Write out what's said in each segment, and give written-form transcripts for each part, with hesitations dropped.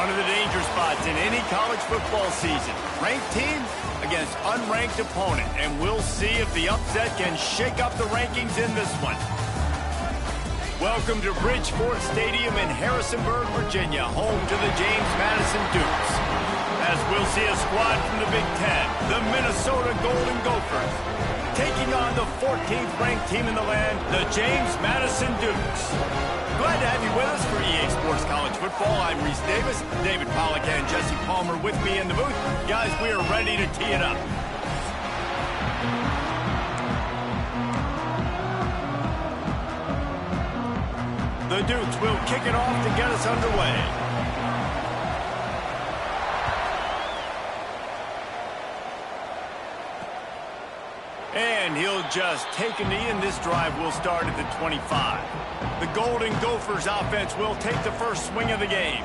one of the danger spots in any college football season. Ranked team against unranked opponent, and we'll see if the upset can shake up the rankings in this one. Welcome to Bridgeport Stadium in Harrisonburg, Virginia, home to the James Madison Dukes. As we'll see a squad from the Big Ten, the Minnesota Golden Gophers, taking on the 14th ranked team in the land, the James Madison Dukes. Glad to have you with us for EA Sports College Football. I'm Reese Davis, David Pollack and Jesse Palmer with me in the booth. Guys, we are ready to tee it up. The Dukes will kick it off to get us underway. And he'll just take a knee, and this drive will start at the 25. The Golden Gophers offense will take the first swing of the game.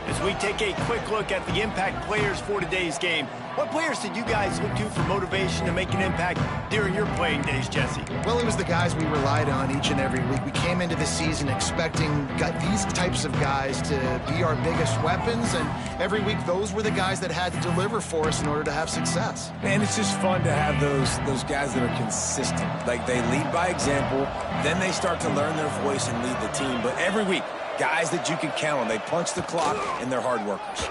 As we take a quick look at the impact players for today's game, what players did you guys look to for motivation to make an impact during your playing days, Jesse? Well, it was the guys we relied on each and every week. We came into the season expecting these types of guys to be our biggest weapons, and every week those were the guys that had to deliver for us in order to have success. Man, it's just fun to have those guys that are consistent. Like, they lead by example, then they start to learn their voice and lead the team. But every week, guys that you can count on. They punch the clock, and they're hard workers.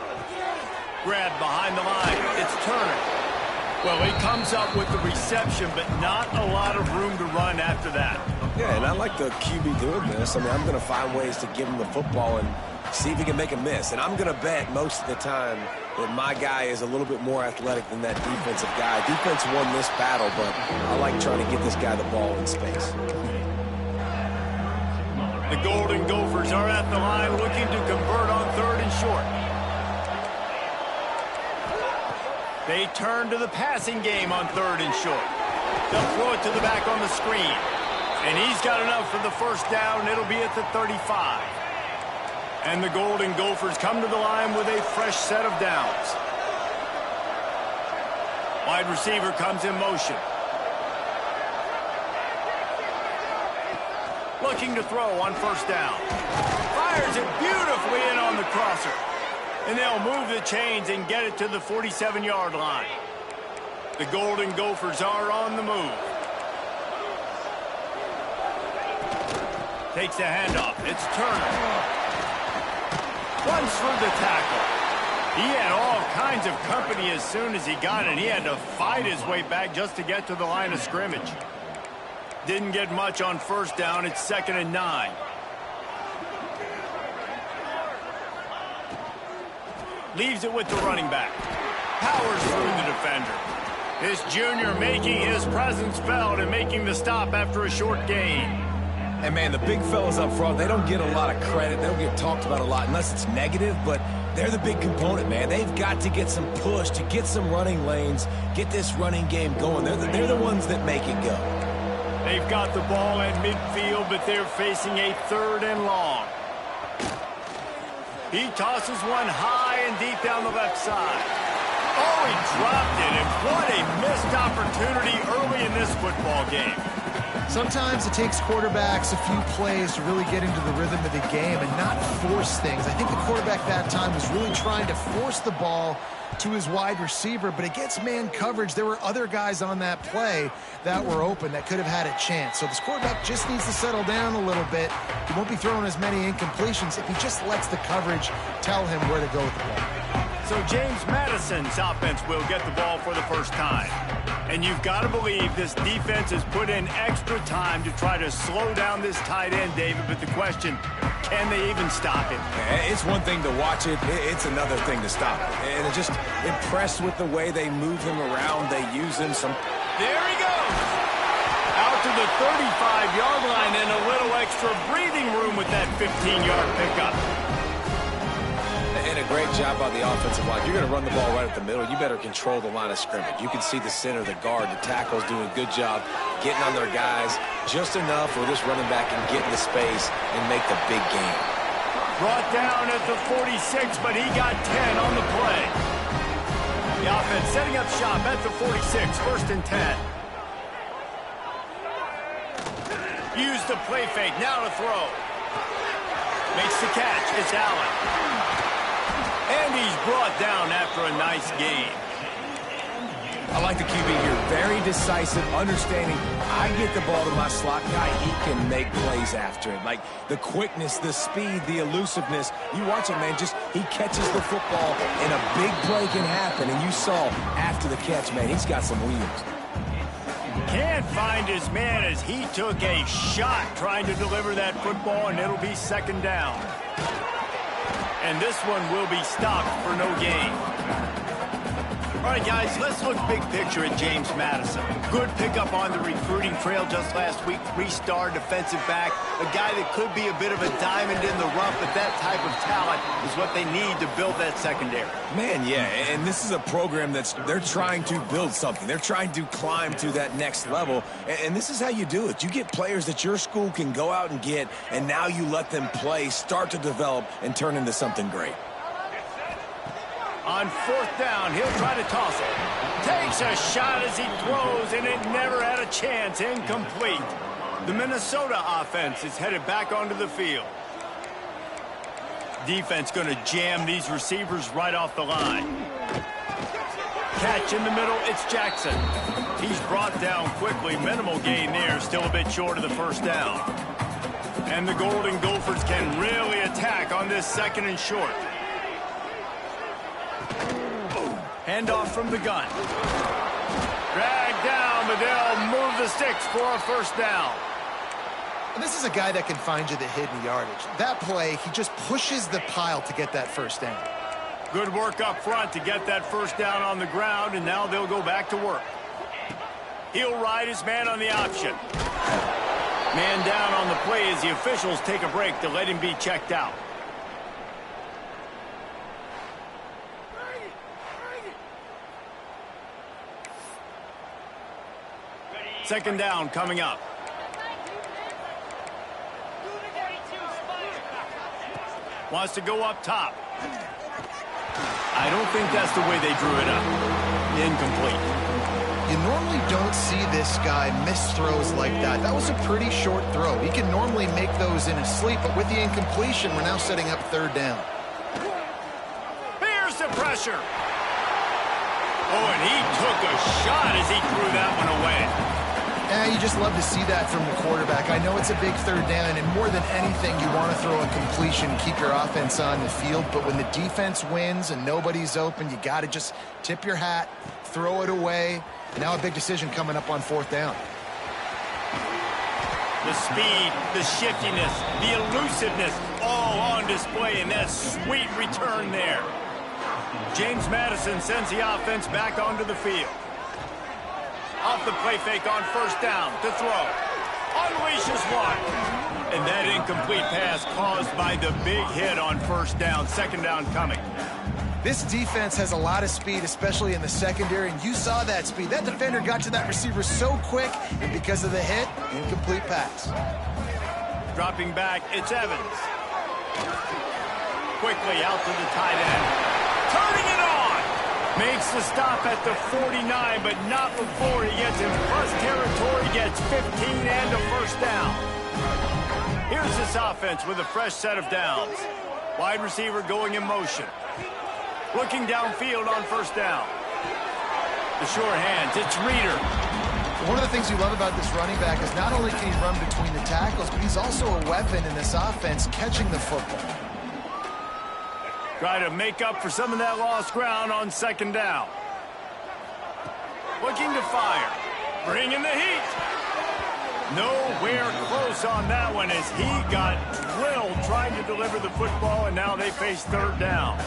Grab behind the line. It's Turner. Well, he comes up with the reception, but not a lot of room to run after that. Yeah, and I like the QB doing this. I mean, I'm going to find ways to give him the football and see if he can make a miss. And I'm going to bet most of the time that my guy is a little bit more athletic than that defensive guy. Defense won this battle, but I like trying to get this guy the ball in space. The Golden Gophers are at the line looking to convert on 3rd and short. They turn to the passing game on 3rd and short. They'll throw it to the back on the screen. And he's got enough for the first down. It'll be at the 35. And the Golden Gophers come to the line with a fresh set of downs. Wide receiver comes in motion. Looking to throw on 1st down. Fires it beautifully in on the crosser. And they'll move the chains and get it to the 47-yard line. The Golden Gophers are on the move. Takes the handoff. It's Turner. Runs through the tackle. He had all kinds of company as soon as he got it. He had to fight his way back just to get to the line of scrimmage. Didn't get much on 1st down. It's 2nd and 9. Leaves it with the running back. Powers through the defender. This junior making his presence felt and making the stop after a short gain. And, man, the big fellas up front, they don't get a lot of credit. They don't get talked about a lot unless it's negative, but they're the big component, man. They've got to get some push, to get some running lanes, get this running game going. They're the ones that make it go. They've got the ball at midfield, but they're facing a 3rd and long. He tosses one high and deep down the left side. Oh, he dropped it, and what a missed opportunity early in this football game. Sometimes it takes quarterbacks a few plays to really get into the rhythm of the game and not force things. I think the quarterback that time was really trying to force the ball to his wide receiver, but against man coverage, there were other guys on that play that were open that could have had a chance. So this quarterback just needs to settle down a little bit. He won't be throwing as many incompletions if he just lets the coverage tell him where to go with the ball. So James Madison's offense will get the ball for the first time. And you've got to believe this defense has put in extra time to try to slow down this tight end, David. But the question, can they even stop him? It's one thing to watch it. It's another thing to stop it. And I'm just impressed with the way they move him around. They use him some. There he goes. Out to the 35-yard line and a little extra breathing room with that 15-yard pickup. And a great job by the offensive line. You're going to run the ball right at the middle. You better control the line of scrimmage. You can see the center, the guard, the tackles doing a good job getting on their guys just enough for this running back and get into space and make the big game. Brought down at the 46, but he got 10 on the play. The offense setting up shop at the 46, 1st and 10. Use the play fake, now to throw. Makes the catch, it's Allen. QB's brought down after a nice game. I like the QB here. Very decisive, understanding I get the ball to my slot guy. He can make plays after it. Like the quickness, the speed, the elusiveness. You watch it, man. Just he catches the football and a big play can happen. And you saw after the catch, man, he's got some wheels. Can't find his man as he took a shot trying to deliver that football, and it'll be second down. And this one will be stopped for no gain. All right, guys, let's look big picture at James Madison. Good pickup on the recruiting trail just last week. Three-star defensive back, a guy that could be a bit of a diamond in the rough, but that type of talent is what they need to build that secondary. Man, yeah, and this is a program they're trying to build something. They're trying to climb to that next level, and this is how you do it. You get players that your school can go out and get, and now you let them play, start to develop, and turn into something great. On fourth down, he'll try to toss it. Takes a shot as he throws, and it never had a chance. Incomplete. The Minnesota offense is headed back onto the field. Defense going to jam these receivers right off the line. Catch in the middle, it's Jackson. He's brought down quickly. Minimal gain there, still a bit short of the first down. And the Golden Gophers can really attack on this second and short. Handoff from the gun. Dragged down, but they'll move the sticks for a first down. And this is a guy that can find you the hidden yardage. That play, he just pushes the pile to get that first down. Good work up front to get that first down on the ground, and now they'll go back to work. He'll ride his man on the option. Man down on the play as the officials take a break to let him be checked out. Second down coming up. Wants to go up top. I don't think that's the way they drew it up. Incomplete. You normally don't see this guy miss throws like that. That was a pretty short throw. He can normally make those in his sleep, but with the incompletion, we're now setting up third down. Here's the pressure. Oh, and he took a shot as he threw that one away. You just love to see that from the quarterback. I know it's a big third down, and more than anything, you want to throw a completion, keep your offense on the field. But when the defense wins and nobody's open, you got to just tip your hat, throw it away. Now a big decision coming up on fourth down. The speed, the shiftiness, the elusiveness, all on display, and that sweet return there. James Madison sends the offense back onto the field. Off the play fake on first down to throw. Unleashes one. And that incomplete pass caused by the big hit on first down. Second down coming. This defense has a lot of speed, especially in the secondary, and you saw that speed. That defender got to that receiver so quick, and because of the hit, incomplete pass. Dropping back, it's Evans. Quickly out to the tight end. Turning it on. Makes the stop at the 49, but not before he gets in plus territory, gets 15 and a first down. Here's this offense with a fresh set of downs. Wide receiver going in motion. Looking downfield on first down. The short hands, it's Reeder. One of the things you love about this running back is not only can he run between the tackles, but he's also a weapon in this offense catching the football. Try to make up for some of that lost ground on second down. Looking to fire. Bringing the heat. Nowhere close on that one as he got drilled trying to deliver the football, and now they face third down.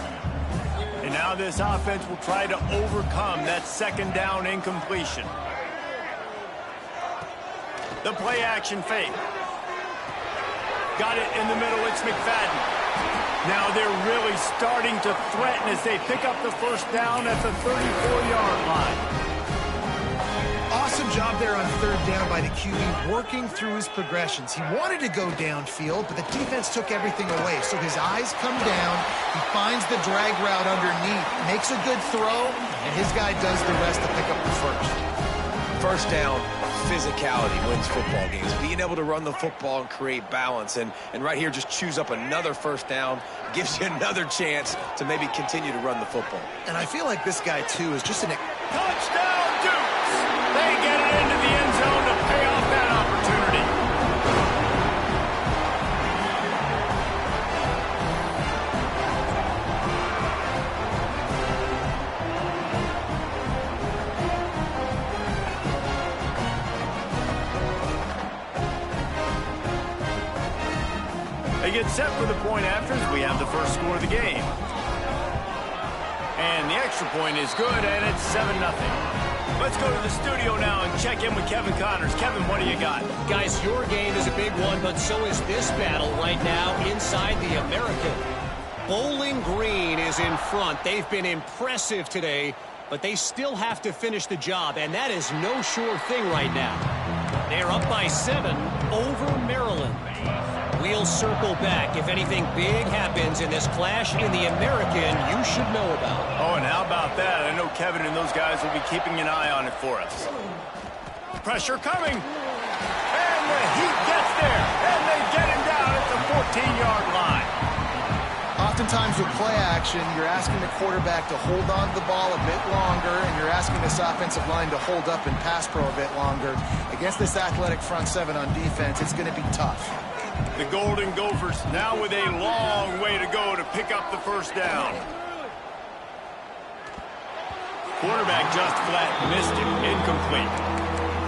And now this offense will try to overcome that second down incompletion. The play action fake. Got it in the middle, it's McFadden. Now they're really starting to threaten as they pick up the first down at the 34-yard line. Awesome job there on third down by the QB, working through his progressions. He wanted to go downfield, but the defense took everything away. So his eyes come down, he finds the drag route underneath, makes a good throw, and his guy does the rest to pick up the first. First down, physicality wins football games. Being able to run the football and create balance. And right here, just choose up another first down, gives you another chance to maybe continue to run the football. And I feel like this guy, too, is just an... Touchdown, Dukes! They get it into the end zone to pay off that opportunity. They get set for the point after as we have the first score of the game. And the extra point is good, and it's 7-0. Let's go to the studio now and check in with Kevin Connors. Kevin, what do you got? Guys, your game is a big one, but so is this battle right now inside the American. Bowling Green is in front. They've been impressive today, but they still have to finish the job, and that is no sure thing right now. They're up by 7 over Maryland. We'll circle back. If anything big happens in this clash in the American, you should know about. Oh, and how about that? I know Kevin and those guys will be keeping an eye on it for us. Pressure coming. And the Heat gets there. And they get him down at the 14-yard line. Oftentimes with play action, you're asking the quarterback to hold on to the ball a bit longer, and you're asking this offensive line to hold up and pass pro a bit longer. Against this athletic front seven on defense, it's going to be tough. The Golden Gophers now with a long way to go to pick up the first down. Quarterback just flat missed it. Incomplete.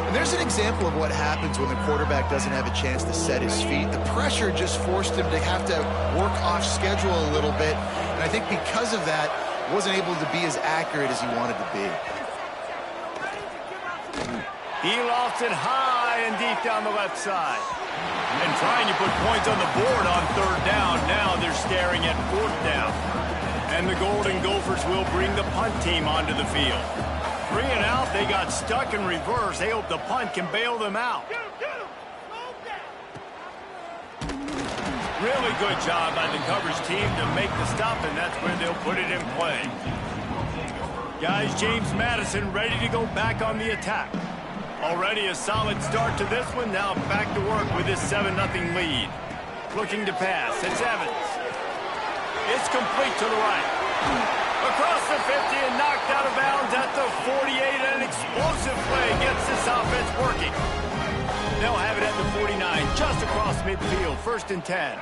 And there's an example of what happens when the quarterback doesn't have a chance to set his feet. The pressure just forced him to have to work off schedule a little bit. And I think because of that, wasn't able to be as accurate as he wanted to be. He lofts it high and deep down the left side. And trying to put points on the board on third down. Now they're staring at fourth down. And the Golden Gophers will bring the punt team onto the field. 3 and out, they got stuck in reverse. They hope the punt can bail them out. Really good job by the coverage team to make the stop, and that's where they'll put it in play. Guys, James Madison ready to go back on the attack. Already a solid start to this one. Now back to work with this 7-0 lead. Looking to pass. It's Evans. It's complete to the right. Across the 50 and knocked out of bounds at the 48. An explosive play gets this offense working. They'll have it at the 49, just across midfield. 1st and 10.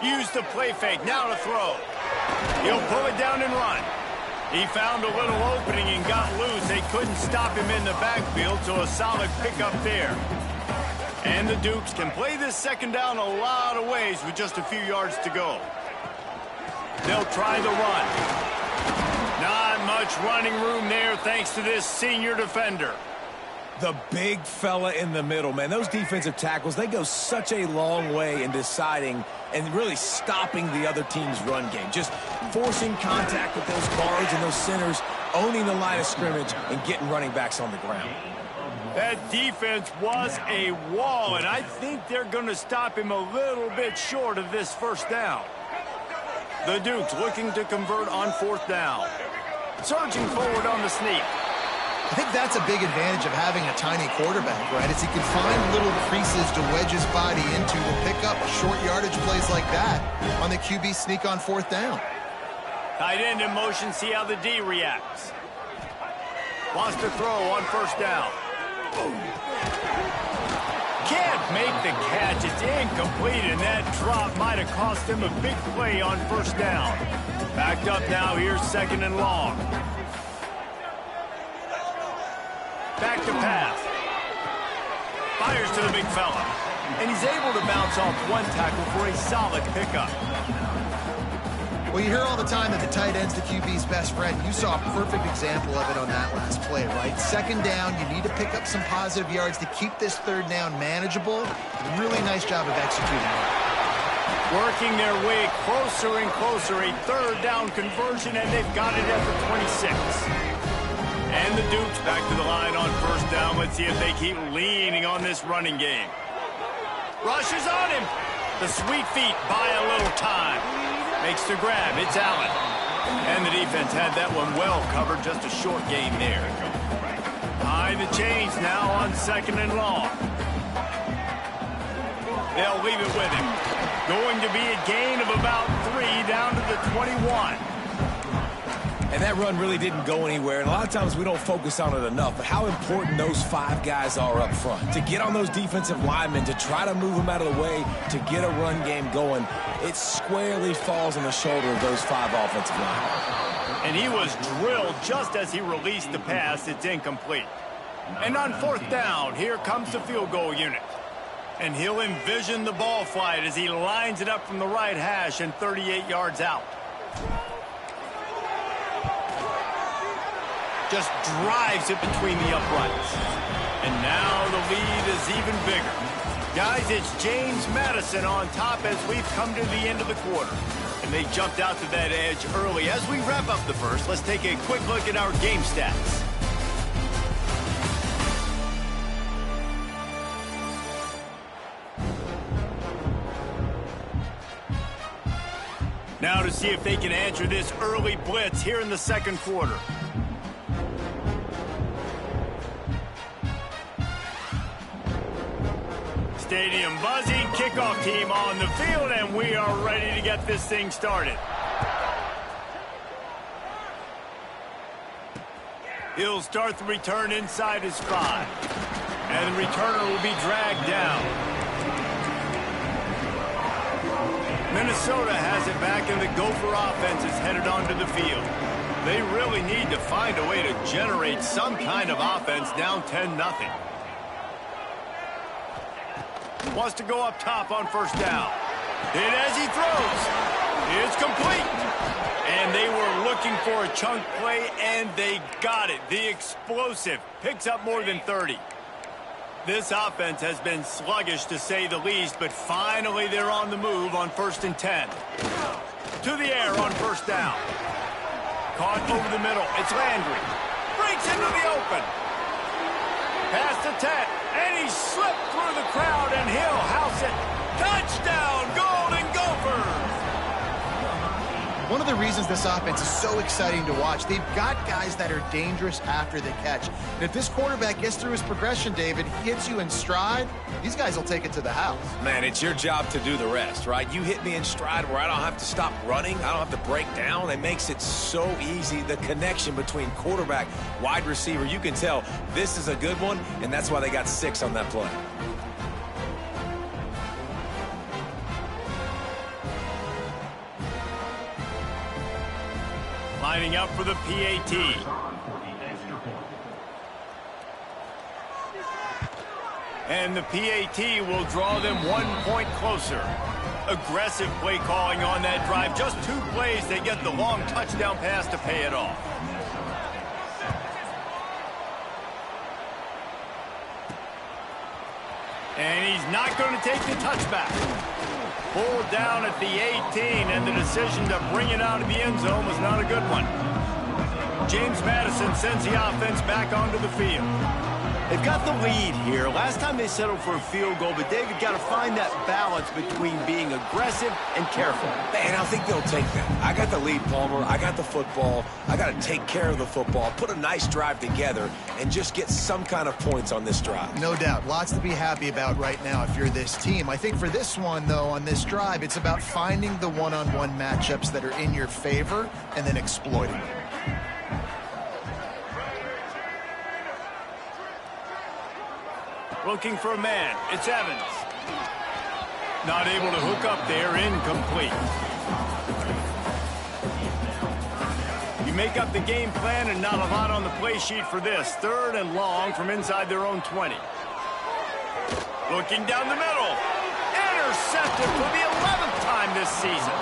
Use the play fake. Now to throw. He'll pull it down and run. He found a little opening and got loose. They couldn't stop him in the backfield, so a solid pickup there. And the Dukes can play this second down a lot of ways with just a few yards to go. They'll try the run. Not much running room there thanks to this senior defender. The big fella in the middle, man. Those defensive tackles, they go such a long way in deciding and really stopping the other team's run game. Just forcing contact with those guards and those centers, owning the line of scrimmage, and getting running backs on the ground. That defense was a wall, and I think they're going to stop him a little bit short of this first down. The Dukes looking to convert on 4th down. Surging forward on the sneak. I think that's a big advantage of having a tiny quarterback, right? Is he can find little creases to wedge his body into to pick up short yardage plays like that on the QB sneak on 4th down. Tight end in motion, see how the D reacts. Wants to throw on 1st down. Can't make the catch. It's incomplete, and that drop might have cost him a big play on 1st down. Backed up now. Here's 2nd and long. Back to pass. Fires to the big fella. And he's able to bounce off one tackle for a solid pickup. Well, you hear all the time that the tight end's the QB's best friend. You saw a perfect example of it on that last play, right? 2nd down, you need to pick up some positive yards to keep this 3rd down manageable. Really nice job of executing it. Working their way closer and closer. A 3rd down conversion, and they've got it at the 26. And the Dukes back to the line on 1st down. Let's see if they keep leaning on this running game. Rushes on him. The sweet feet buy a little time. Makes the grab. It's Allen. And the defense had that one well covered. Just a short gain there. High Try the change now on 2nd and long. They'll leave it with him. Going to be a gain of about 3 down to the 21. And that run really didn't go anywhere. And a lot of times we don't focus on it enough, but how important those 5 guys are up front. To get on those defensive linemen, to try to move them out of the way, to get a run game going, it squarely falls on the shoulder of those 5 offensive linemen. And he was drilled just as he released the pass. It's incomplete. And on 4th down, here comes the field goal unit. And he'll envision the ball flight as he lines it up from the right hash and 38 yards out. Just drives it between the uprights. And now the lead is even bigger. Guys, it's James Madison on top as we've come to the end of the quarter. And they jumped out to that edge early. As we wrap up the first, let's take a quick look at our game stats. Now to see if they can answer this early blitz here in the 2nd quarter. Stadium buzzing, kickoff team on the field, and we are ready to get this thing started. He'll start the return inside his 5. And the returner will be dragged down. Minnesota has it back, and the Gopher offense is headed onto the field. They really need to find a way to generate some kind of offense down 10-0. Wants to go up top on 1st down. And as he throws, it's complete. And they were looking for a chunk play, and they got it. The explosive picks up more than 30. This offense has been sluggish, to say the least, but finally they're on the move on 1st and 10. To the air on 1st down. Caught over the middle. It's Landry. Breaks into the open. Past the 10. And he slipped through the crowd, and he'll house it. Touchdown, Golden Gophers! One of the reasons this offense is so exciting to watch, they've got guys that are dangerous after the catch. And if this quarterback gets through his progression, David, hits you in stride, these guys will take it to the house. Man, it's your job to do the rest, right? You hit me in stride where I don't have to stop running. I don't have to break down. It makes it so easy. The connection between quarterback, wide receiver, you can tell this is a good one, and that's why they got 6 on that play. Lining up for the PAT. And the PAT will draw them 1 point closer. Aggressive play calling on that drive. Just 2 plays, they get the long touchdown pass to pay it off. And he's not going to take the touchback. Pulled down at the 18, and the decision to bring it out of the end zone was not a good one. James Madison sends the offense back onto the field. They've got the lead here. Last time they settled for a field goal, but David got to find that balance between being aggressive and careful. Man, I think they'll take that. I got the lead, Palmer. I got the football. I got to take care of the football, put a nice drive together, and just get some kind of points on this drive. No doubt. Lots to be happy about right now if you're this team. I think for this one, though, on this drive, it's about finding the one-on-one matchups that are in your favor and then exploiting them. Looking for a man. It's Evans. Not able to hook up there. Incomplete. You make up the game plan and not a lot on the play sheet for this. 3rd and long from inside their own 20. Looking down the middle. Intercepted for the 11th time this season.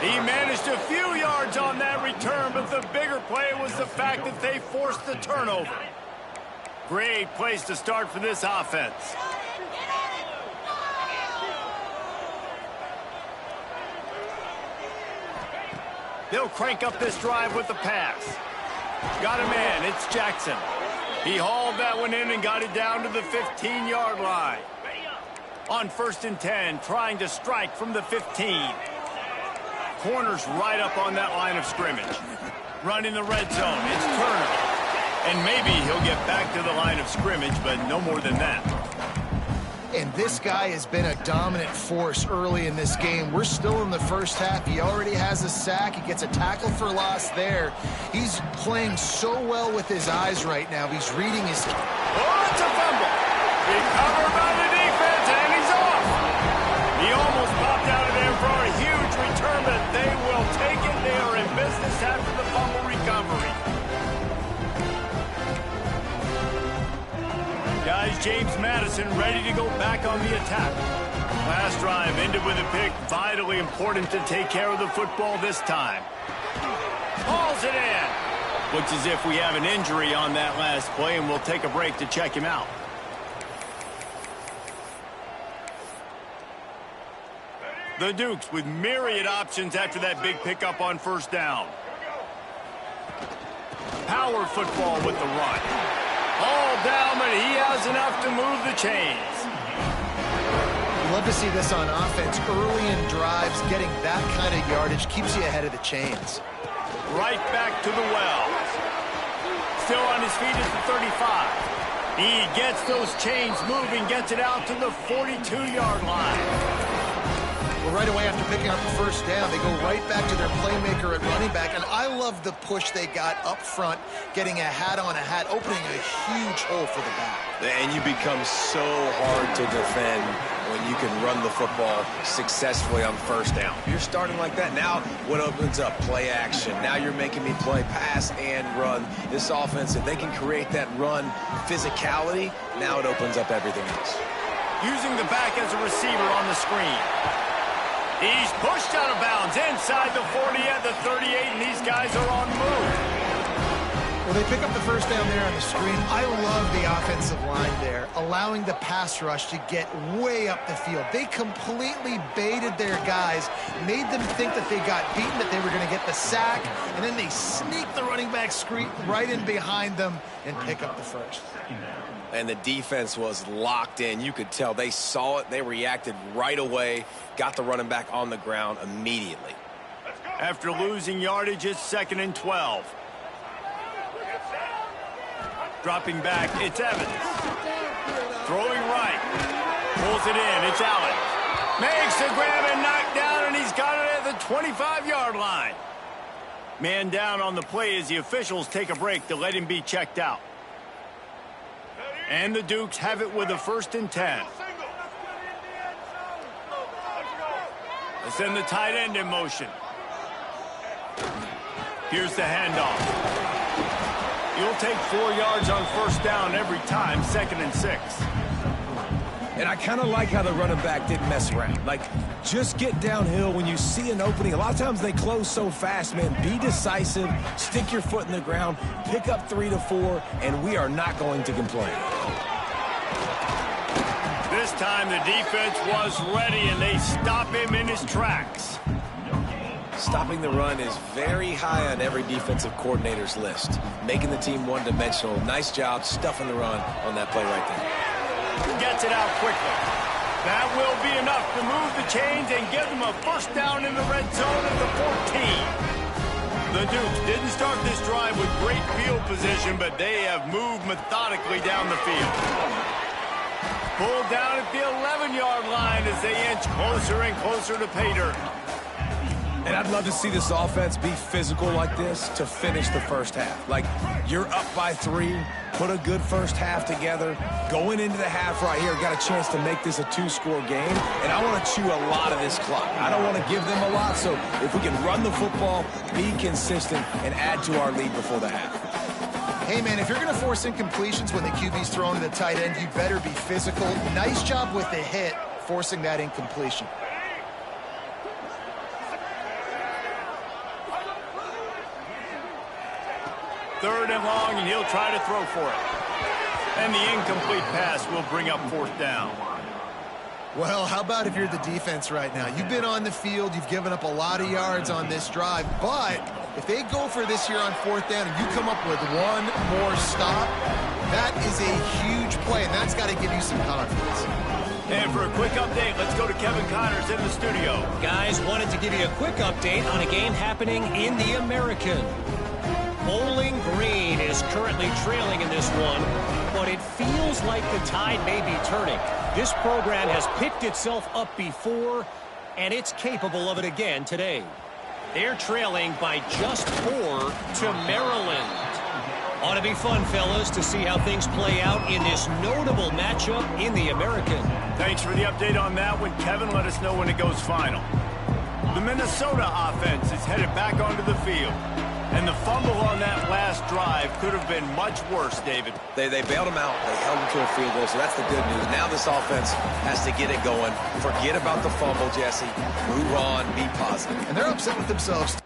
He managed a few yards on that return, but the bigger play was the fact that they forced the turnover. Great place to start for this offense. They'll crank up this drive with the pass. Got a man. It's Jackson. He hauled that one in and got it down to the 15-yard line. On 1st and 10, trying to strike from the 15. Corners right up on that line of scrimmage. Running the red zone. It's Turner. And maybe he'll get back to the line of scrimmage, but no more than that. And this guy has been a dominant force early in this game. We're still in the first half. He already has a sack. He gets a tackle for loss there. He's playing so well with his eyes right now. He's reading his... Oh, it's a fumble. Recovered by the defense, and he's off. He almost popped out of there for a huge return, but they will take it. They are in business after the fumble recovery. Guys, James Madison ready to go back on the attack. Last drive ended with a pick. Vitally important to take care of the football this time. Hauls it in. Looks as if we have an injury on that last play, and we'll take a break to check him out. The Dukes with myriad options after that big pickup on first down. Power football with the run. All down, but he has enough to move the chains. Love to see this on offense. Early in drives, getting that kind of yardage keeps you ahead of the chains. Right back to the well. Still on his feet at the 35. He gets those chains moving, gets it out to the 42-yard line. Well, right away after picking up the first down, they go right back to their playmaker at running back. And I love the push they got up front, getting a hat on a hat, opening a huge hole for the back. And you become so hard to defend when you can run the football successfully on first down. You're starting like that. Now what opens up? Play action. Now you're making me play pass and run. This offense, if they can create that run physicality, now it opens up everything else. Using the back as a receiver on the screen. He's pushed out of bounds inside the 40 at the 38, and these guys are on move. Well, they pick up the first down there on the screen. I love the offensive line there, allowing the pass rush to get way up the field. They completely baited their guys, made them think that they got beaten, that they were going to get the sack, and then they sneak the running back screen right in behind them and pick up the first. And the defense was locked in. You could tell they saw it. They reacted right away, got the running back on the ground immediately. After losing yardage, it's 2nd and 12. Dropping back, it's Evans. Throwing right. Pulls it in, it's Allen. Makes the grab and knocked down, and he's got it at the 25-yard line. Man down on the play as the officials take a break to let him be checked out. And the Dukes have it with a 1st and 10. They send the tight end in motion. Here's the handoff. You'll take 4 yards on first down every time, 2nd and 6. And I kind of like how the running back didn't mess around. Like, just get downhill when you see an opening. A lot of times they close so fast, man. Be decisive, stick your foot in the ground, pick up 3 to 4, and we are not going to complain. This time the defense was ready, and they stop him in his tracks. Stopping the run is very high on every defensive coordinator's list. Making the team one-dimensional. Nice job stuffing the run on that play right there. Gets it out quickly. That will be enough to move the chains and give them a first down in the red zone at the 14. The Dukes didn't start this drive with great field position, but they have moved methodically down the field. Pulled down at the 11-yard line as they inch closer and closer to pay dirt. And I'd love to see this offense be physical like this to finish the first half. Like, you're up by 3, put a good first half together. Going into the half right here, got a chance to make this a 2-score game. And I want to chew a lot of this clock. I don't want to give them a lot, so if we can run the football, be consistent, and add to our lead before the half. Hey, man, if you're going to force incompletions when the QB's throwing to the tight end, you better be physical. Nice job with the hit, forcing that incompletion. Third and long, and he'll try to throw for it. And the incomplete pass will bring up 4th down. Well, how about if you're the defense right now? You've been on the field, you've given up a lot of yards on this drive, but if they go for this here on 4th down and you come up with one more stop, that is a huge play, and that's got to give you some confidence. And for a quick update, let's go to Kevin Connors in the studio. Guys, wanted to give you a quick update on a game happening in the American. Bowling Green is currently trailing in this one, but it feels like the tide may be turning. This program has picked itself up before, and it's capable of it again today. They're trailing by just 4 to Maryland. Ought to be fun, fellas, to see how things play out in this notable matchup in the American. Thanks for the update on that one, Kevin. Let us know when it goes final. The Minnesota offense is headed back onto the field. And the fumble on that last drive could have been much worse, David. They bailed him out. They held him to a field goal, so that's the good news. Now this offense has to get it going. Forget about the fumble, Jesse. Move on. Be positive. And they're upset with themselves.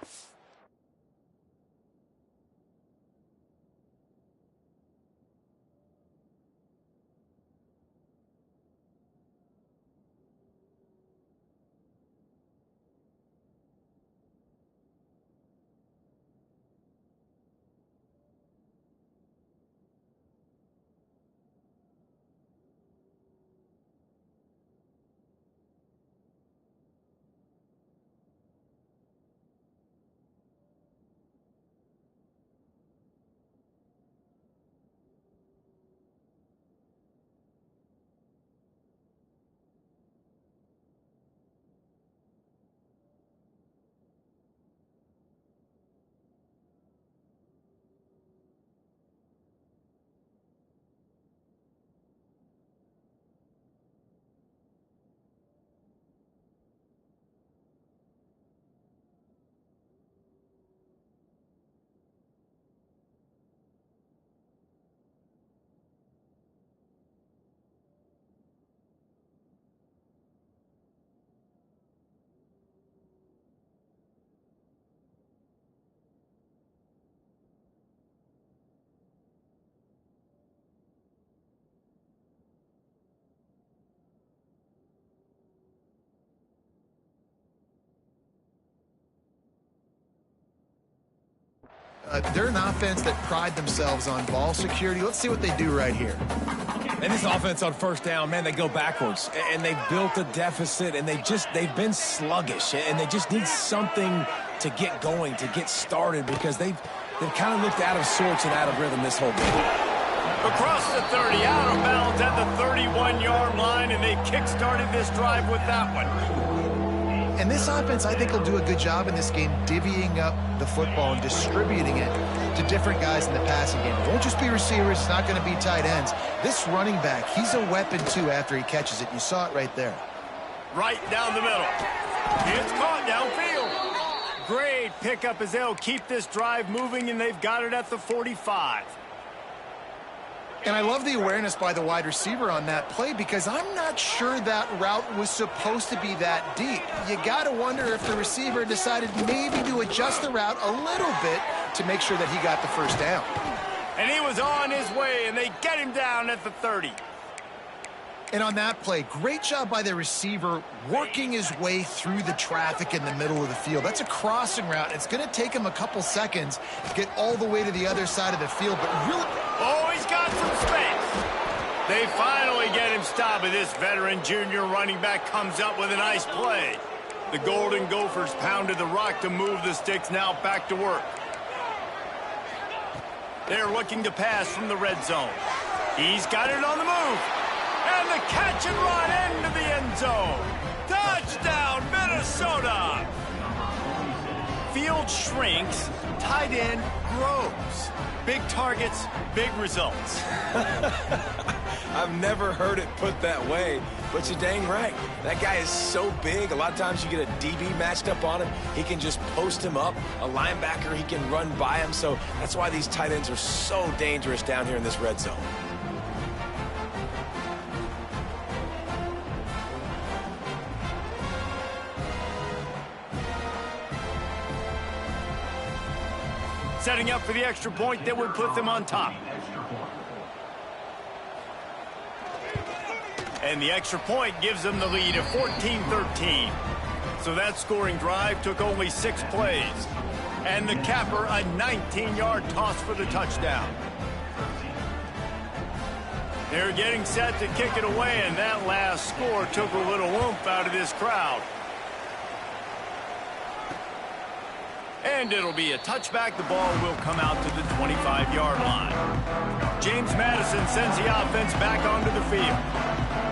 They're an offense that pride themselves on ball security. Let's see what they do right here. And this offense on first down, man, they go backwards. And they've built a deficit, and they've been sluggish. And they just need something to get going, to get started, because they've kind of looked out of sorts and out of rhythm this whole game. Across the 30, out of bounds at the 31-yard line, and they kick-started this drive with that one. And this offense, I think, will do a good job in this game divvying up the football and distributing it to different guys in the passing game. It won't just be receivers. It's not going to be tight ends. This running back, he's a weapon, too, after he catches it. You saw it right there. Right down the middle. It's caught downfield. Great pickup as they'll keep this drive moving, and they've got it at the 45. And I love the awareness by the wide receiver on that play, because I'm not sure that route was supposed to be that deep. You got to wonder if the receiver decided maybe to adjust the route a little bit to make sure that he got the first down. And he was on his way, and they get him down at the 30. And on that play, great job by the receiver working his way through the traffic in the middle of the field. That's a crossing route. It's going to take him a couple seconds to get all the way to the other side of the field, but really... Oh, he's got some space. They finally get him stopped, but this veteran junior running back comes up with a nice play. The Golden Gophers pounded the rock to move the sticks, now back to work. They're looking to pass from the red zone. He's got it on the move. And the catch and run into the end zone. Touchdown, Minnesota! Field shrinks, tight end grows. Big targets, big results. I've never heard it put that way, but you're dang right. That guy is so big. A lot of times you get a DB matched up on him. He can just post him up. A linebacker, he can run by him. So that's why these tight ends are so dangerous down here in this red zone. Setting up for the extra point that would put them on top. And the extra point gives them the lead of 14-13. So that scoring drive took only 6 plays. And the capper, a 19-yard toss for the touchdown. They're getting set to kick it away, and that last score took a little oomph out of this crowd. And it'll be a touchback. The ball will come out to the 25-yard line. James Madison sends the offense back onto the field.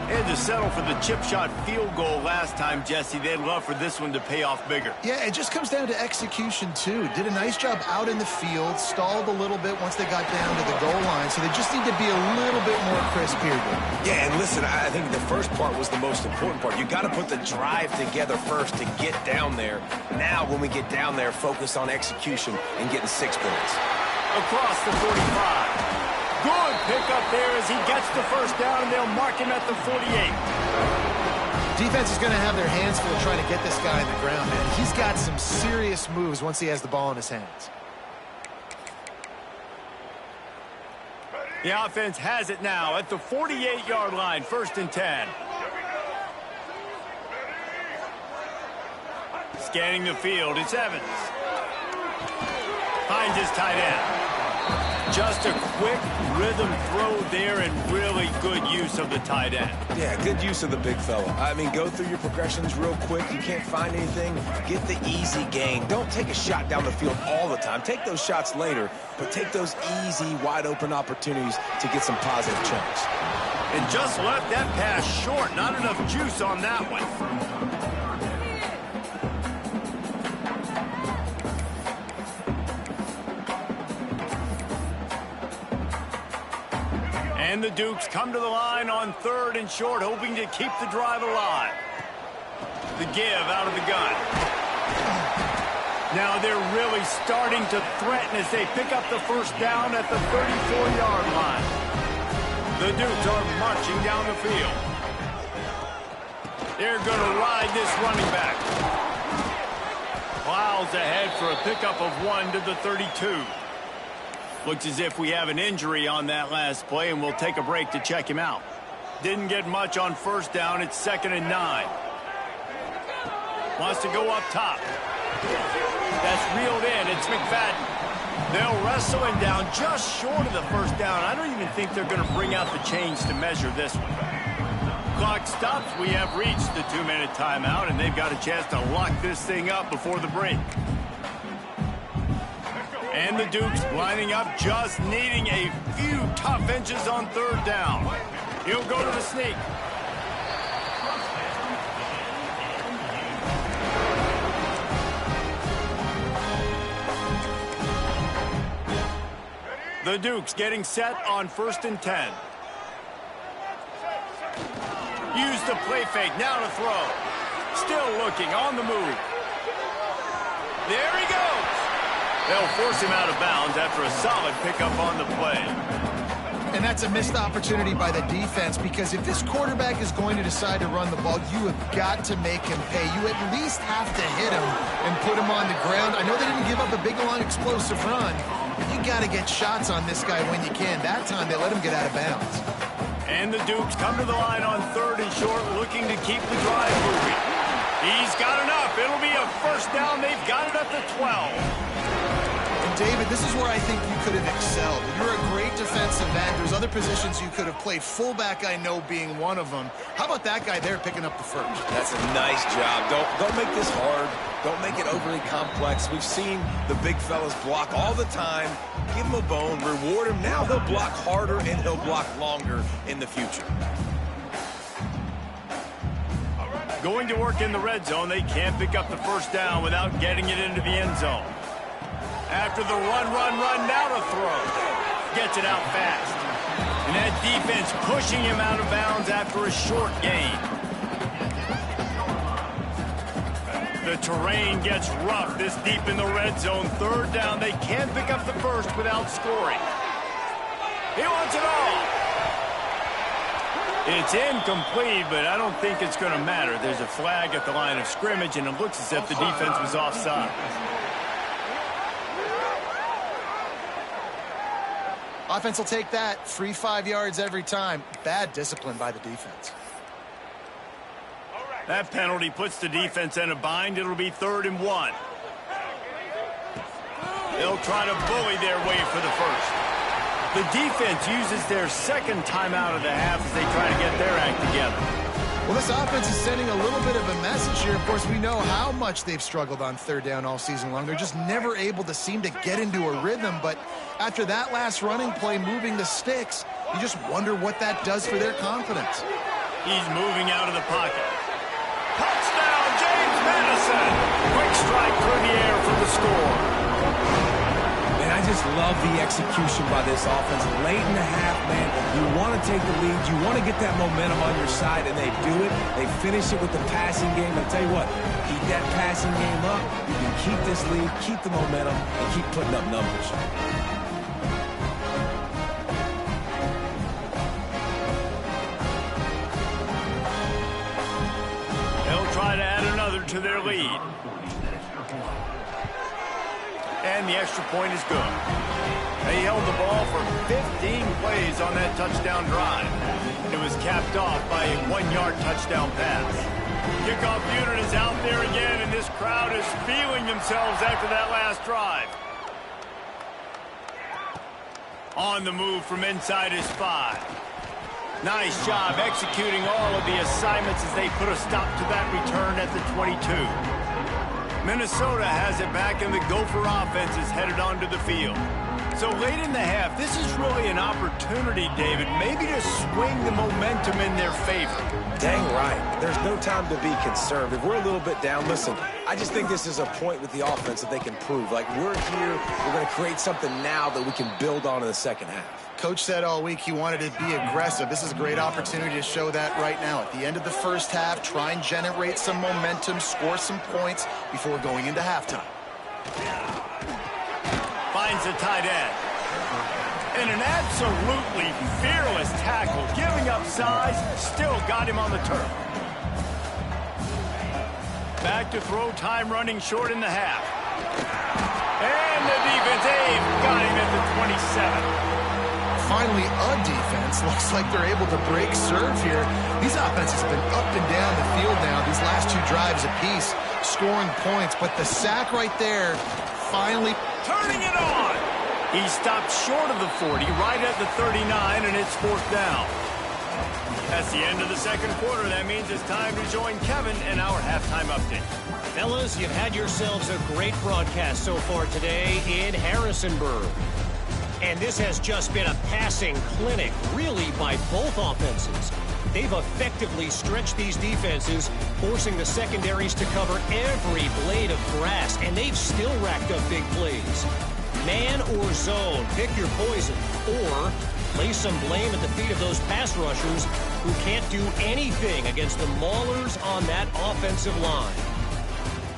They had to settle for the chip shot field goal last time, Jesse. They'd love for this one to pay off bigger. Yeah, it just comes down to execution, too. Did a nice job out in the field, stalled a little bit once they got down to the goal line, so they just need to be a little bit more crisp here. Yeah, and listen, I think the first part was the most important part. You got to put the drive together first to get down there. Now, when we get down there, focus on execution and getting 6 points. Across the 45. Good pickup there as he gets the first down, and they'll mark him at the 48. Defense is going to have their hands full trying to get this guy on the ground, man. He's got some serious moves once he has the ball in his hands. The offense has it now at the 48-yard line, 1st and 10. Scanning the field, it's Evans. Finds his tight end. Just a quick rhythm throw there and really good use of the tight end. Yeah, good use of the big fella. I mean, go through your progressions real quick. You can't find anything, get the easy gain. Don't take a shot down the field all the time. Take those shots later, but take those easy, wide-open opportunities to get some positive chunks. And just left that pass short. Not enough juice on that one. And the Dukes come to the line on 3rd and short, hoping to keep the drive alive. The give out of the gun. Now they're really starting to threaten as they pick up the first down at the 34-yard line. The Dukes are marching down the field. They're going to ride this running back. Plows ahead for a pickup of 1 to the 32. Looks as if we have an injury on that last play, and we'll take a break to check him out. Didn't get much on first down. It's 2nd and 9. Wants to go up top. That's reeled in. It's McFadden. They'll wrestle him down just short of the first down. I don't even think they're going to bring out the chains to measure this one. Clock stops. We have reached the 2-minute timeout, and they've got a chance to lock this thing up before the break. And the Dukes lining up, just needing a few tough inches on 3rd down. He'll go to the sneak. The Dukes getting set on 1st and 10. Use the play fake, now to throw. Still looking, on the move. There he goes. They'll force him out of bounds after a solid pickup on the play. And that's a missed opportunity by the defense, because if this quarterback is going to decide to run the ball, you have got to make him pay. You at least have to hit him and put him on the ground. I know they didn't give up a big, long, explosive run, but you got to get shots on this guy when you can. That time, they let him get out of bounds. And the Dukes come to the line on 3rd and short, looking to keep the drive moving. He's got enough. It'll be a first down. They've got it at the 12. David, this is where I think you could have excelled. You're a great defensive end. There's other positions you could have played. Fullback, I know, being one of them. How about that guy there picking up the first? That's a nice job. Don't make this hard. Don't make it overly complex. We've seen the big fellas block all the time. Give him a bone, reward him. Now he'll block harder and he'll block longer in the future. Going to work in the red zone. They can't pick up the first down without getting it into the end zone. After the run, now to throw. Gets it out fast. And that defense pushing him out of bounds after a short gain. The terrain gets rough this deep in the red zone. 3rd down. They can't pick up the first without scoring. He wants it all. It's incomplete, but I don't think it's going to matter. There's a flag at the line of scrimmage, and it looks as if the defense was offside. Offense will take that. Free 5 yards every time. Bad discipline by the defense. That penalty puts the defense in a bind. It'll be 3rd and 1. They'll try to bully their way for the first. The defense uses their second timeout of the half as they try to get their act together. Well, this offense is sending a little bit of a message here. Of course, we know how much they've struggled on third down all season long. They're just never able to seem to get into a rhythm. But after that last running play, moving the sticks, you just wonder what that does for their confidence. He's moving out of the pocket. Touchdown, James Madison! Quick strike through the air for the score. Man, I just love the execution by this offense. Late in the half, man, you want to take the lead. You want to get that momentum on your side, and they do it. They finish it with the passing game. I'll tell you what, keep that passing game up. You can keep this lead, keep the momentum, and keep putting up numbers. They'll try to add another to their lead. And the extra point is good. They held the ball for 15 plays on that touchdown drive. It was capped off by a 1-yard touchdown pass. Kickoff unit is out there again, and this crowd is feeling themselves after that last drive. On the move from inside his 5. Nice job executing all of the assignments as they put a stop to that return at the 22. Minnesota has it back, and the Gopher offense is headed onto the field. So late in the half, this is really an opportunity, David, maybe to swing the momentum in their favor. Dang right. There's no time to be concerned. If we're a little bit down, listen, I just think this is a point with the offense that they can prove. Like, we're here, we're going to create something now that we can build on in the second half. Coach said all week he wanted to be aggressive. This is a great opportunity to show that right now. At the end of the first half, try and generate some momentum, score some points before going into halftime. Finds the tight end. And an absolutely fearless tackle, giving up size, still got him on the turf. Back to throw, time running short in the half. And the defense, got him at the 27. Finally, a defense. Looks like they're able to break serve here. These offenses have been up and down the field now, these last 2 drives apiece, scoring points. But the sack right there, finally turning it on. He stopped short of the 40, right at the 39, and it's 4th down. That's the end of the second quarter. That means it's time to join Kevin in our halftime update. Fellas, you've had yourselves a great broadcast so far today in Harrisonburg. And this has just been a passing clinic, really, by both offenses. They've effectively stretched these defenses, forcing the secondaries to cover every blade of grass, and they've still racked up big plays. Man or zone, pick your poison, or lay some blame at the feet of those pass rushers who can't do anything against the maulers on that offensive line.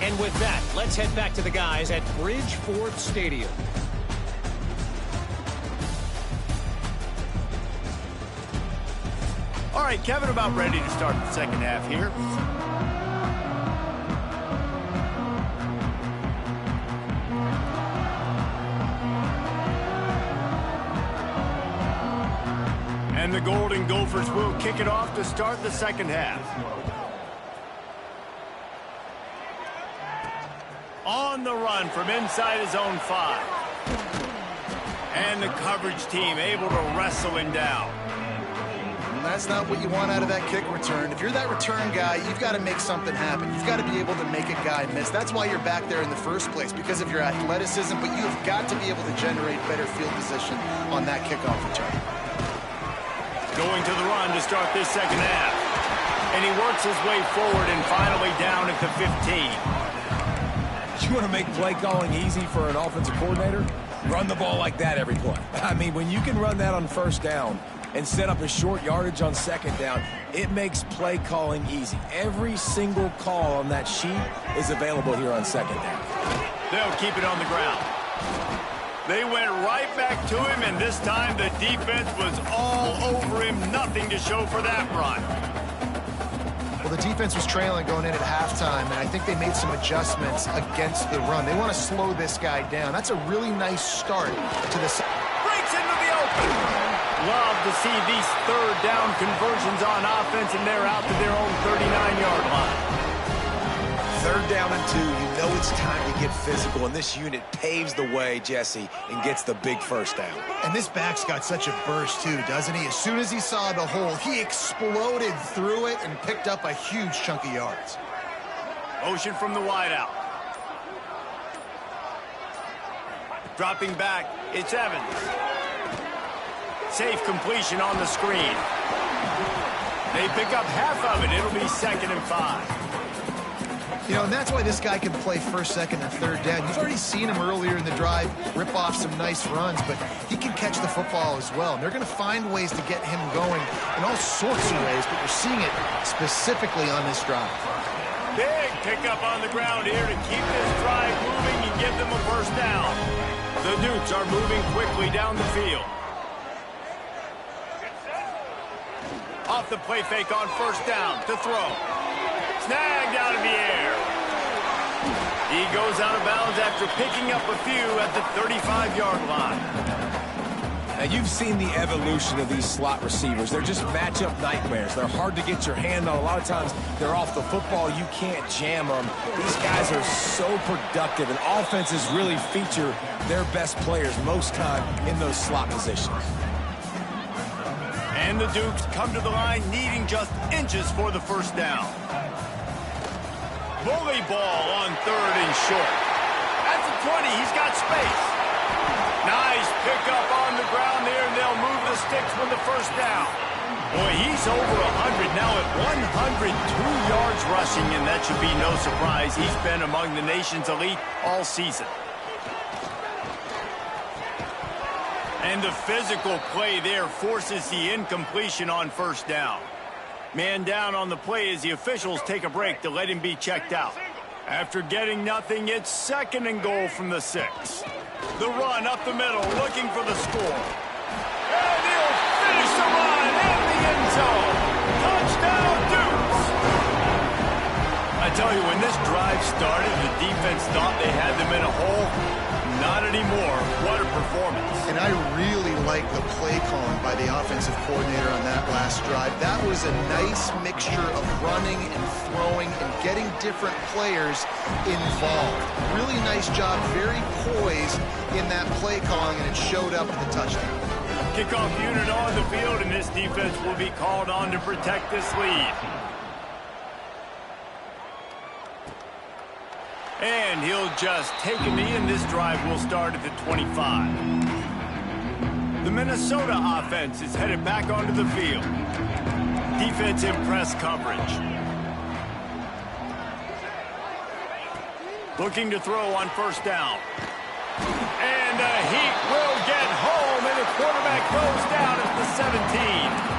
And with that, let's head back to the guys at Bridgeforth Stadium. All right, Kevin, about ready to start the second half here. And the Golden Gophers will kick it off to start the second half. On the run from inside his own 5. And the coverage team able to wrestle him down. That's not what you want out of that kick return. If you're that return guy, you've got to make something happen. You've got to be able to make a guy miss. That's why you're back there in the first place, because of your athleticism, but you've got to be able to generate better field position on that kickoff return. Going to the run to start this second half. And he works his way forward and finally down at the 15. You want to make play calling easy for an offensive coordinator? Run the ball like that every play. I mean, when you can run that on first down and set up a short yardage on second down, it makes play calling easy. Every single call on that sheet is available here on second down. They'll keep it on the ground. They went right back to him, and this time the defense was all over him. Nothing to show for that run. Well, the defense was trailing going in at halftime, and I think they made some adjustments against the run. They want to slow this guy down. That's a really nice start to this. Breaks into the open. Love to see these third down conversions on offense, and they're out to their own 39-yard line. Third down down and 2. You know it's time to get physical, and this unit paves the way, Jesse, and gets the big first down. And this back's got such a burst, too, doesn't he? As soon as he saw the hole, he exploded through it and picked up a huge chunk of yards. Motion from the wideout. Dropping back, it's Evans. Safe completion on the screen. They pick up half of it. It'll be 2nd and 5. You know, and that's why this guy can play first, second, and third down. You've already seen him earlier in the drive rip off some nice runs, but he can catch the football as well. And they're going to find ways to get him going in all sorts of ways, but we're seeing it specifically on this drive. Big pickup on the ground here to keep this drive moving and give them a first down. The Dukes are moving quickly down the field. Off the play fake on first down to throw. Snagged out of the air. He goes out of bounds after picking up a few at the 35-yard line. Now, you've seen the evolution of these slot receivers. They're just matchup nightmares. They're hard to get your hand on. A lot of times, they're off the football. You can't jam them. These guys are so productive, and offenses really feature their best players most time in those slot positions. And the Dukes come to the line needing just inches for the first down. Bully ball on 3rd and short. At the 20, he's got space. Nice pickup on the ground there, and they'll move the sticks with the first down. Boy, he's over 100 now at 102 yards rushing, and that should be no surprise. He's been among the nation's elite all season. And the physical play there forces the incompletion on first down. Man down on the play as the officials take a break to let him be checked out. After getting nothing, it's 2nd and goal from the 6. The run up the middle, looking for the score. And he'll finish the run in the end zone. Touchdown, Dukes! I tell you, when this drive started, the defense thought they had them in a hole. Not anymore. What a performance. And I really like the play calling by the offensive coordinator on that last drive. That was a nice mixture of running and throwing and getting different players involved. Really nice job, very poised in that play calling, and it showed up with the touchdown. Kickoff unit on the field, and this defense will be called on to protect this lead. And he'll just take a knee, and this drive will start at the 25. The Minnesota offense is headed back onto the field. Defense in press coverage. Looking to throw on first down. And the heat will get home, and the quarterback goes down at the 17.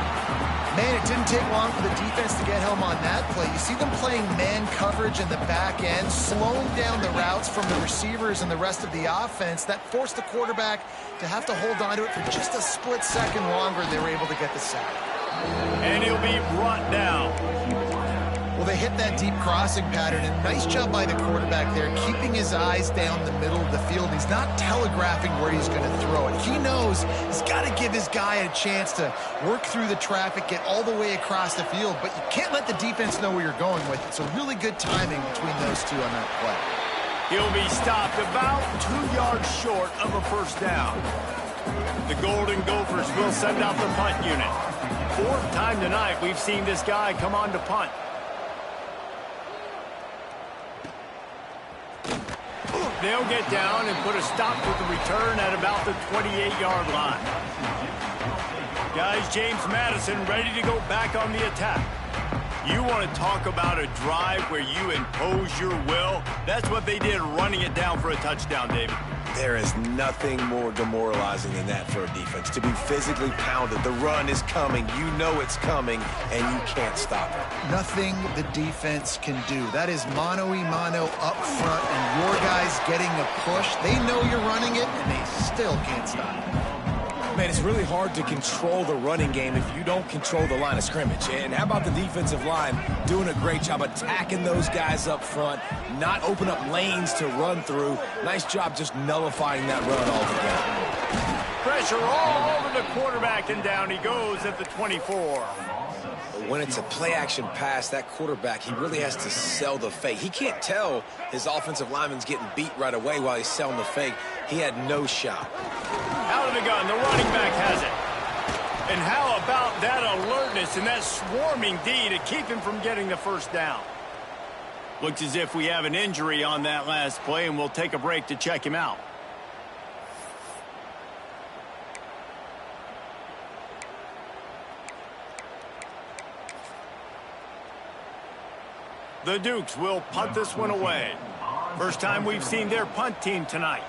Man, it didn't take long for the defense to get home on that play. You see them playing man coverage in the back end, slowing down the routes from the receivers and the rest of the offense. That forced the quarterback to have to hold on to it for just a split second longer. They were able to get the sack. And he'll be brought down. Well, they hit that deep crossing pattern, and nice job by the quarterback there, keeping his eyes down the middle of the field. He's not telegraphing where he's going to throw it. He knows he's got to give his guy a chance to work through the traffic, get all the way across the field, but you can't let the defense know where you're going with it. So really good timing between those two on that play. He'll be stopped about 2 yards short of a first down. The Golden Gophers will send out the punt unit. 4th time tonight we've seen this guy come on to punt. They'll get down and put a stop to the return at about the 28-yard line. Guys, James Madison ready to go back on the attack. You want to talk about a drive where you impose your will? That's what they did, running it down for a touchdown, David. There is nothing more demoralizing than that for a defense. To be physically pounded, the run is coming, you know it's coming, and you can't stop it. Nothing the defense can do. That is mano-a-mano up front, and your guys getting a push. They know you're running it, and they still can't stop it. Man, it's really hard to control the running game if you don't control the line of scrimmage. And how about the defensive line doing a great job attacking those guys up front, not open up lanes to run through. Nice job just nullifying that run altogether. Pressure all over the quarterback, and down he goes at the 24. when it's a play-action pass, that quarterback, he really has to sell the fake. He can't tell his offensive lineman's getting beat right away while he's selling the fake. He had no shot. Out of the gun, the running back has it. And how about that alertness and that swarming D to keep him from getting the first down? Looks as if we have an injury on that last play, and we'll take a break to check him out. The Dukes will punt this one away. First time we've seen their punt team tonight.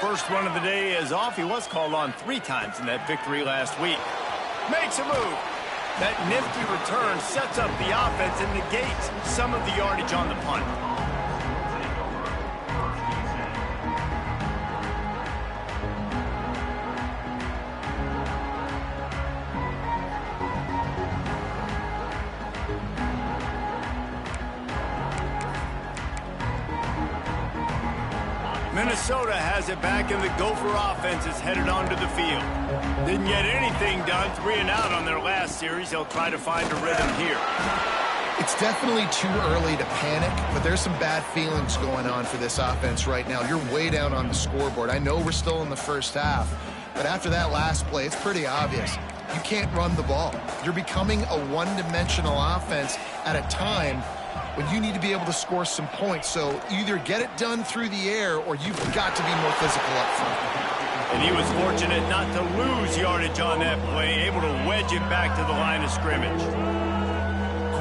First run of the day is off. He was called on 3 times in that victory last week. Makes a move. That nifty return sets up the offense and negates some of the yardage on the punt. Minnesota has it back, and the Gopher offense is headed onto the field. Didn't get anything done, 3 and out on their last series. They'll try to find a rhythm here. It's definitely too early to panic, but there's some bad feelings going on for this offense right now. You're way down on the scoreboard. I know we're still in the first half, but after that last play, it's pretty obvious. You can't run the ball. You're becoming a one-dimensional offense at a time when you need to be able to score some points. So either get it done through the air or you've got to be more physical up front. And he was fortunate not to lose yardage on that play, able to wedge it back to the line of scrimmage.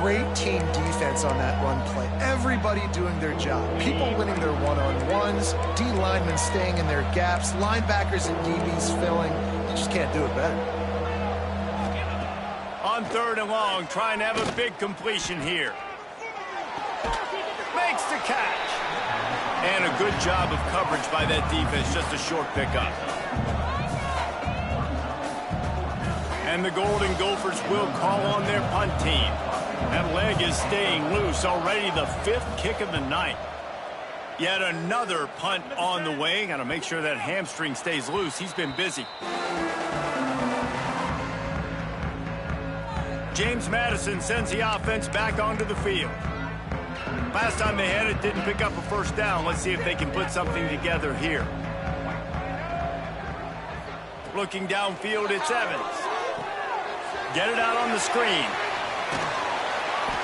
Great team defense on that run play. Everybody doing their job. People winning their one-on-ones, D linemen staying in their gaps, linebackers and DBs filling. You just can't do it better. On 3rd and long, trying to have a big completion here. Makes the catch. And a good job of coverage by that defense. Just a short pickup. And the Golden Gophers will call on their punt team. That leg is staying loose. Already the 5th kick of the night. Yet another punt on the way. Got to make sure that hamstring stays loose. He's been busy. James Madison sends the offense back onto the field. Last time they had it, didn't pick up a first down. Let's see if they can put something together here. Looking downfield, it's Evans. Get it out on the screen.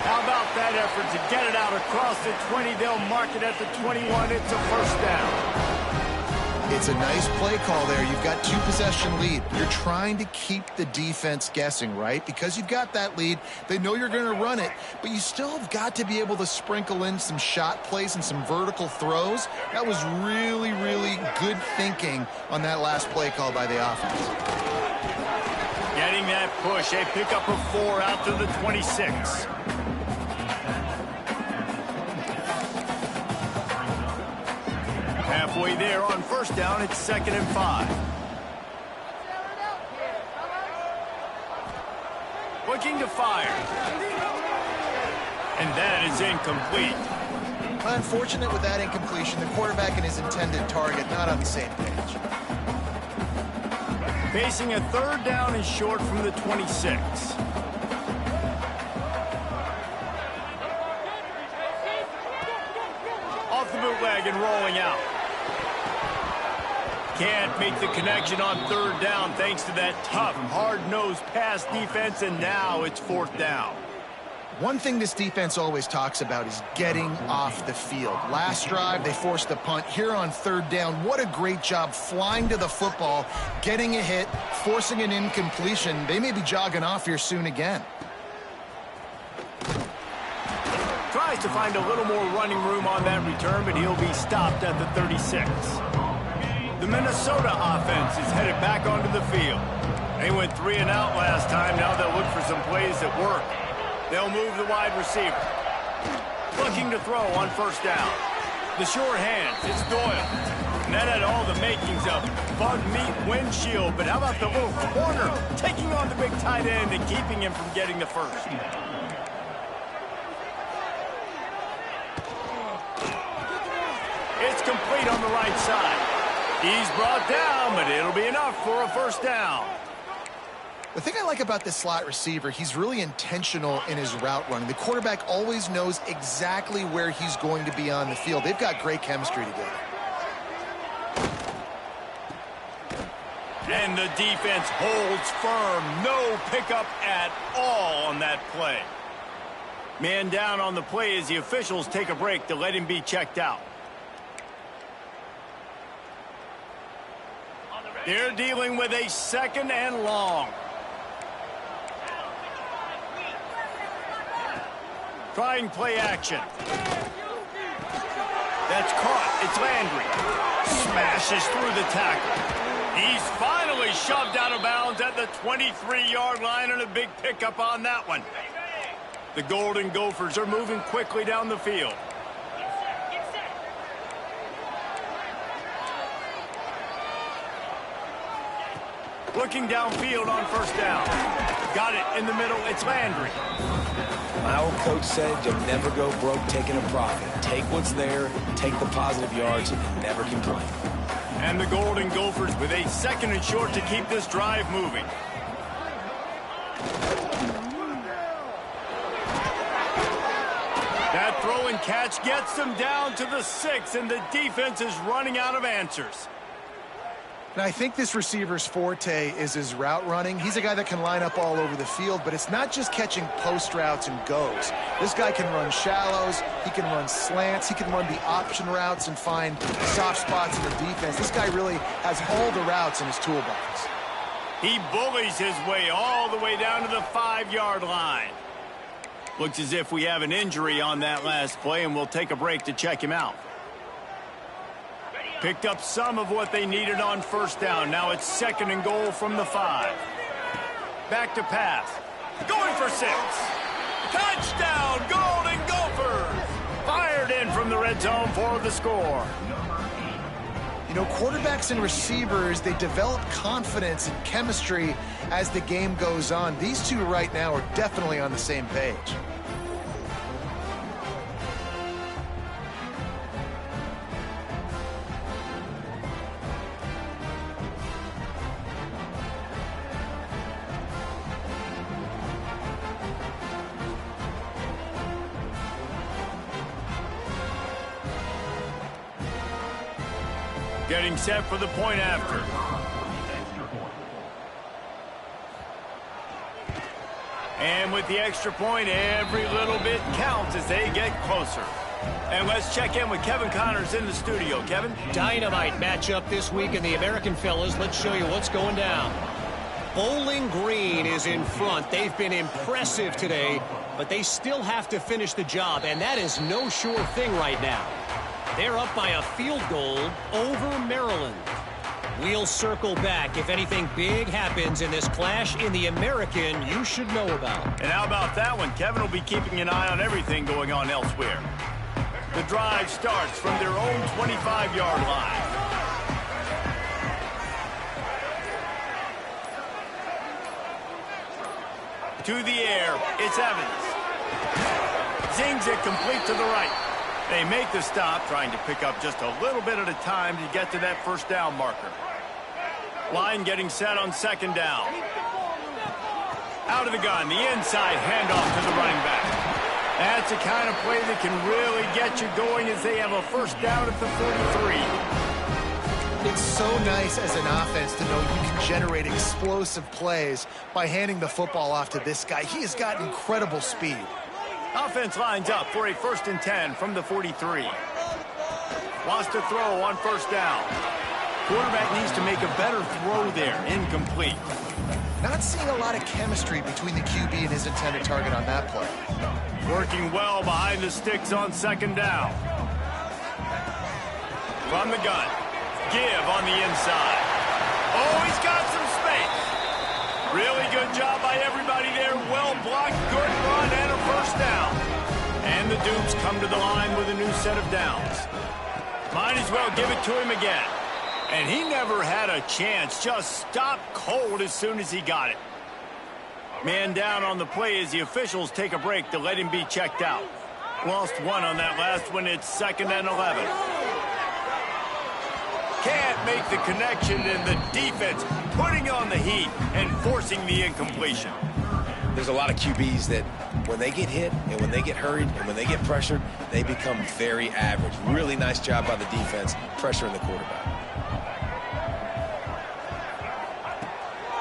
How about that effort to get it out across the 20? They'll mark it at the 21. It's a first down. It's a nice play call there. You've got 2-possession lead. You're trying to keep the defense guessing, right? Because you've got that lead. They know you're going to run it, but you still have got to be able to sprinkle in some shot plays and some vertical throws. That was really, really good thinking on that last play call by the offense. Getting that push, a pickup of 4 out to the 26. Halfway there on first down, it's 2nd and 5. Looking to fire. And that is incomplete. Unfortunate with that incompletion. The quarterback and his intended target not on the same page. Facing a 3rd down and short from the 26. Off the bootleg and rolling out. Can't make the connection on 3rd down thanks to that tough, hard-nosed pass defense, and now it's 4th down. One thing this defense always talks about is getting off the field. Last drive, they forced the punt. Here on 3rd down, what a great job flying to the football, getting a hit, forcing an incompletion. They may be jogging off here soon again. Tries to find a little more running room on that return, but he'll be stopped at the 36. The Minnesota offense is headed back onto the field. They went 3 and out last time. Now they'll look for some plays that work. They'll move the wide receiver. Looking to throw on first down. The short hands, it's Doyle. And that had all the makings of bug meat windshield. But how about the little corner taking on the big tight end and keeping him from getting the first? It's complete on the right side. He's brought down, but it'll be enough for a first down. The thing I like about this slot receiver, he's really intentional in his route running. The quarterback always knows exactly where he's going to be on the field. They've got great chemistry together. And the defense holds firm. No pickup at all on that play. Man down on the play as the officials take a break to let him be checked out. They're dealing with a second and long. Trying play action. That's caught. It's Landry. Smashes through the tackle. He's finally shoved out of bounds at the 23-yard line, and a big pickup on that one. The Golden Gophers are moving quickly down the field. Looking downfield on first down. Got it in the middle. It's Landry. My old coach said you'll never go broke taking a profit. Take what's there, take the positive yards, and never complain. And the Golden Gophers with a second and short to keep this drive moving. That throw and catch gets them down to the 6, and the defense is running out of answers. Now, I think this receiver's forte is his route running. He's a guy that can line up all over the field, but it's not just catching post routes and goes. This guy can run shallows, he can run slants, he can run the option routes and find soft spots in the defense. This guy really has all the routes in his toolbox. He bullies his way all the way down to the 5-yard line. Looks as if we have an injury on that last play, and we'll take a break to check him out. Picked up some of what they needed on first down. Now it's second and goal from the 5. Back to pass. Going for 6. Touchdown, Golden Gophers! Fired in from the red zone for the score. You know, quarterbacks and receivers, they develop confidence and chemistry as the game goes on. These two right now are definitely on the same page. Getting set for the point after. And with the extra point, every little bit counts as they get closer. And let's check in with Kevin Connors in the studio. Kevin? Dynamite matchup this week in the American, fellas. Let's show you what's going down. Bowling Green is in front. They've been impressive today, but they still have to finish the job, and that is no sure thing right now. They're up by a field goal over Maryland. We'll circle back if anything big happens in this clash in the American you should know about. And how about that one? Kevin will be keeping an eye on everything going on elsewhere. The drive starts from their own 25-yard line. To the air, it's Evans. Zings it complete to the right. They make the stop, trying to pick up just a little bit at a time to get to that first down marker. Line getting set on second down. Out of the gun, the inside handoff to the running back. That's the kind of play that can really get you going as they have a first down at the 43. It's so nice as an offense to know you can generate explosive plays by handing the football off to this guy. He has got incredible speed. Offense lines up for a 1st and 10 from the 43. Lost a throw on first down. Quarterback needs to make a better throw there. Incomplete. Not seeing a lot of chemistry between the QB and his intended target on that play. Working well behind the sticks on second down. From the gun. Give on the inside. Oh, he's got some space. Really good job by everybody there. Well blocked, good run, and a first down. And the Dukes come to the line with a new set of downs. Might as well give it to him again. And he never had a chance. Just stopped cold as soon as he got it. Man down on the play as the officials take a break to let him be checked out. Lost one on that last one. It's 2nd and 11. can't make the connection, and the defense putting on the heat and forcing the incompletion. There's a lot of QBs that when they get hit and when they get hurried and when they get pressured, they become very average. Really nice job by the defense pressuring the quarterback.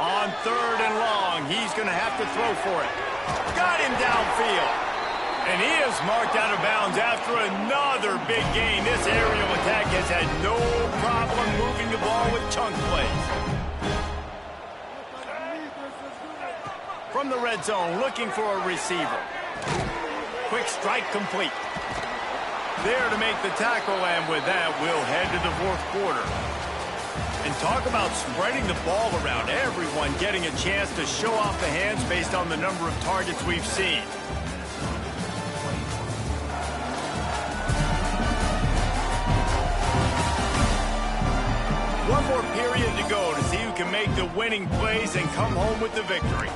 On 3rd and long, he's going to have to throw for it. Got him downfield. And he is marked out of bounds after another big gain. This aerial attack has had no problem moving the ball with chunk plays. From the red zone, looking for a receiver. Quick strike complete. There to make the tackle, and with that, we'll head to the 4th quarter. And talk about spreading the ball around. Everyone getting a chance to show off the hands based on the number of targets we've seen. One more period to go to see who can make the winning plays and come home with the victory.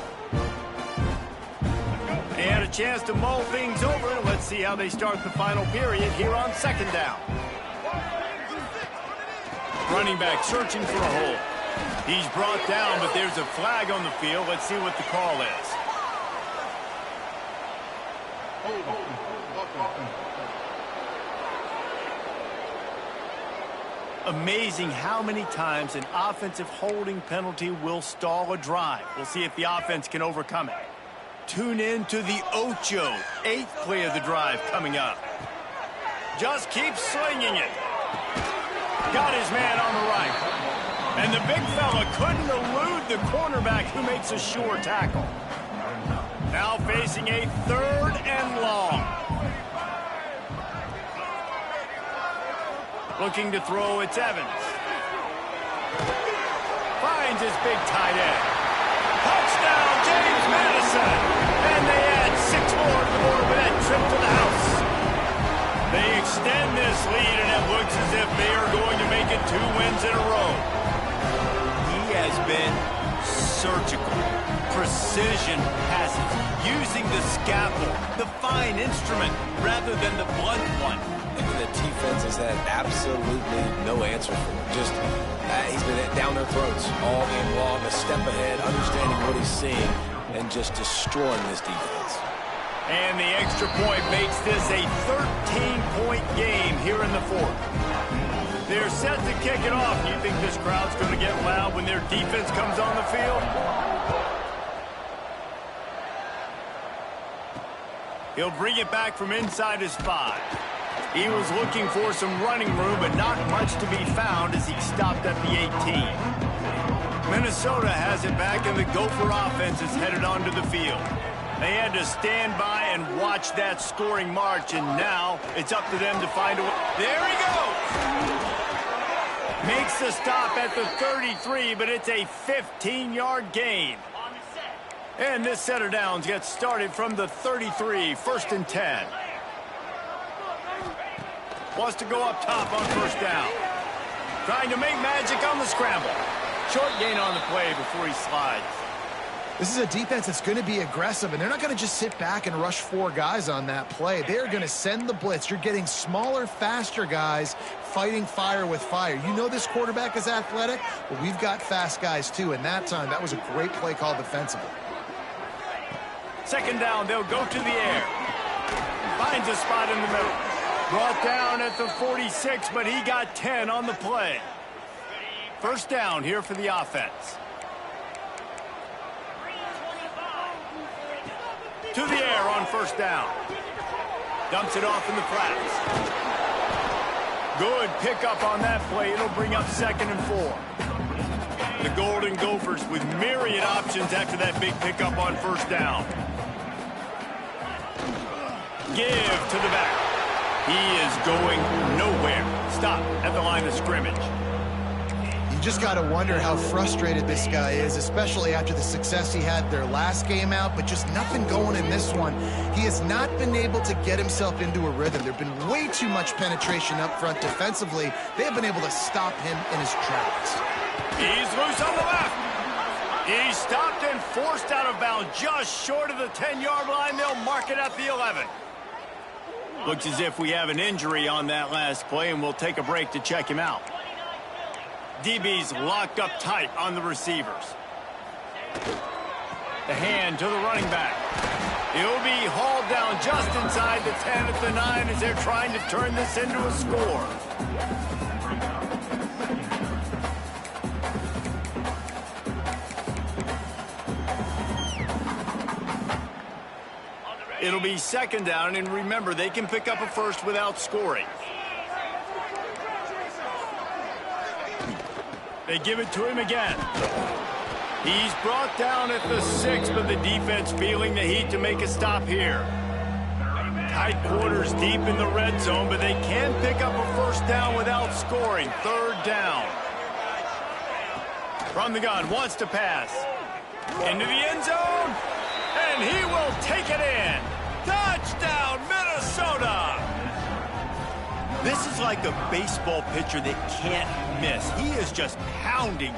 They had a chance to mull things over. Let's see how they start the final period here on 2nd down. Running back searching for a hole. He's brought down, but there's a flag on the field. Let's see what the call is. Amazing how many times an offensive holding penalty will stall a drive. We'll see if the offense can overcome it. Tune in to the Ocho, 8th play of the drive coming up. Just keep slinging it. Got his man on the right. And the big fella couldn't elude the cornerback who makes a sure tackle. Now facing a 3rd and long. Looking to throw, it's Evans. Finds his big tight end. Touchdown, James Madison. And they add 6 more to the board with that trip to the house. They extend this lead, and it looks as if they are going to make it 2 wins in a row. He has been surgical. Precision passes, using the scalpel, the fine instrument, rather than the blunt one. And the defense has had absolutely no answer for him. Just, he's been down their throats all game long, a step ahead, understanding what he's seeing, and just destroying this defense. And the extra point makes this a 13-point game here in the 4th. They're set to kick it off. Do you think this crowd's going to get loud when their defense comes on the field? He'll bring it back from inside his 5. He was looking for some running room, but not much to be found as he stopped at the 18. Minnesota has it back, and the Gopher offense is headed onto the field. They had to stand by and watch that scoring march, and now it's up to them to find a way. There he goes! Makes the stop at the 33, but it's a 15-yard gain. And this set of downs gets started from the 33, 1st and 10. Wants to go up top on 1st down. Trying to make magic on the scramble. Short gain on the play before he slides. This is a defense that's going to be aggressive, and they're not going to just sit back and rush 4 guys on that play. They're going to send the blitz. You're getting smaller, faster guys fighting fire with fire. You know this quarterback is athletic? Well, we've got fast guys, too, and that time, that was a great play call defensively. 2nd down, they'll go to the air. Finds a spot in the middle. Brought down at the 46, but he got 10 on the play. 1st down here for the offense. To the air on 1st down. Dumps it off in the flats. Good pickup on that play. It'll bring up 2nd and 4. The Golden Gophers with myriad options after that big pickup on 1st down. Give to the back. He is going nowhere. Stop at the line of scrimmage. You just got to wonder how frustrated this guy is, especially after the success he had their last game out, but just nothing going in this one. He has not been able to get himself into a rhythm. There have been way too much penetration up front defensively. They have been able to stop him in his tracks. He's loose on the left. He's stopped and forced out of bounds just short of the 10-yard line. They'll mark it at the 11. Looks as if we have an injury on that last play, and we'll take a break to check him out. DB's locked up tight on the receivers. The hand to the running back. He'll be hauled down just inside the 10 at the 9 as they're trying to turn this into a score. It'll be second down, and remember, they can pick up a first without scoring. They give it to him again. He's brought down at the 6, but the defense feeling the heat to make a stop here. Tight quarters deep in the red zone, but they can pick up a first down without scoring. Third down. From the gun, wants to pass. Into the end zone, and he will take it in. Touchdown, Minnesota! This is like a baseball pitcher that can't miss. He is just pounding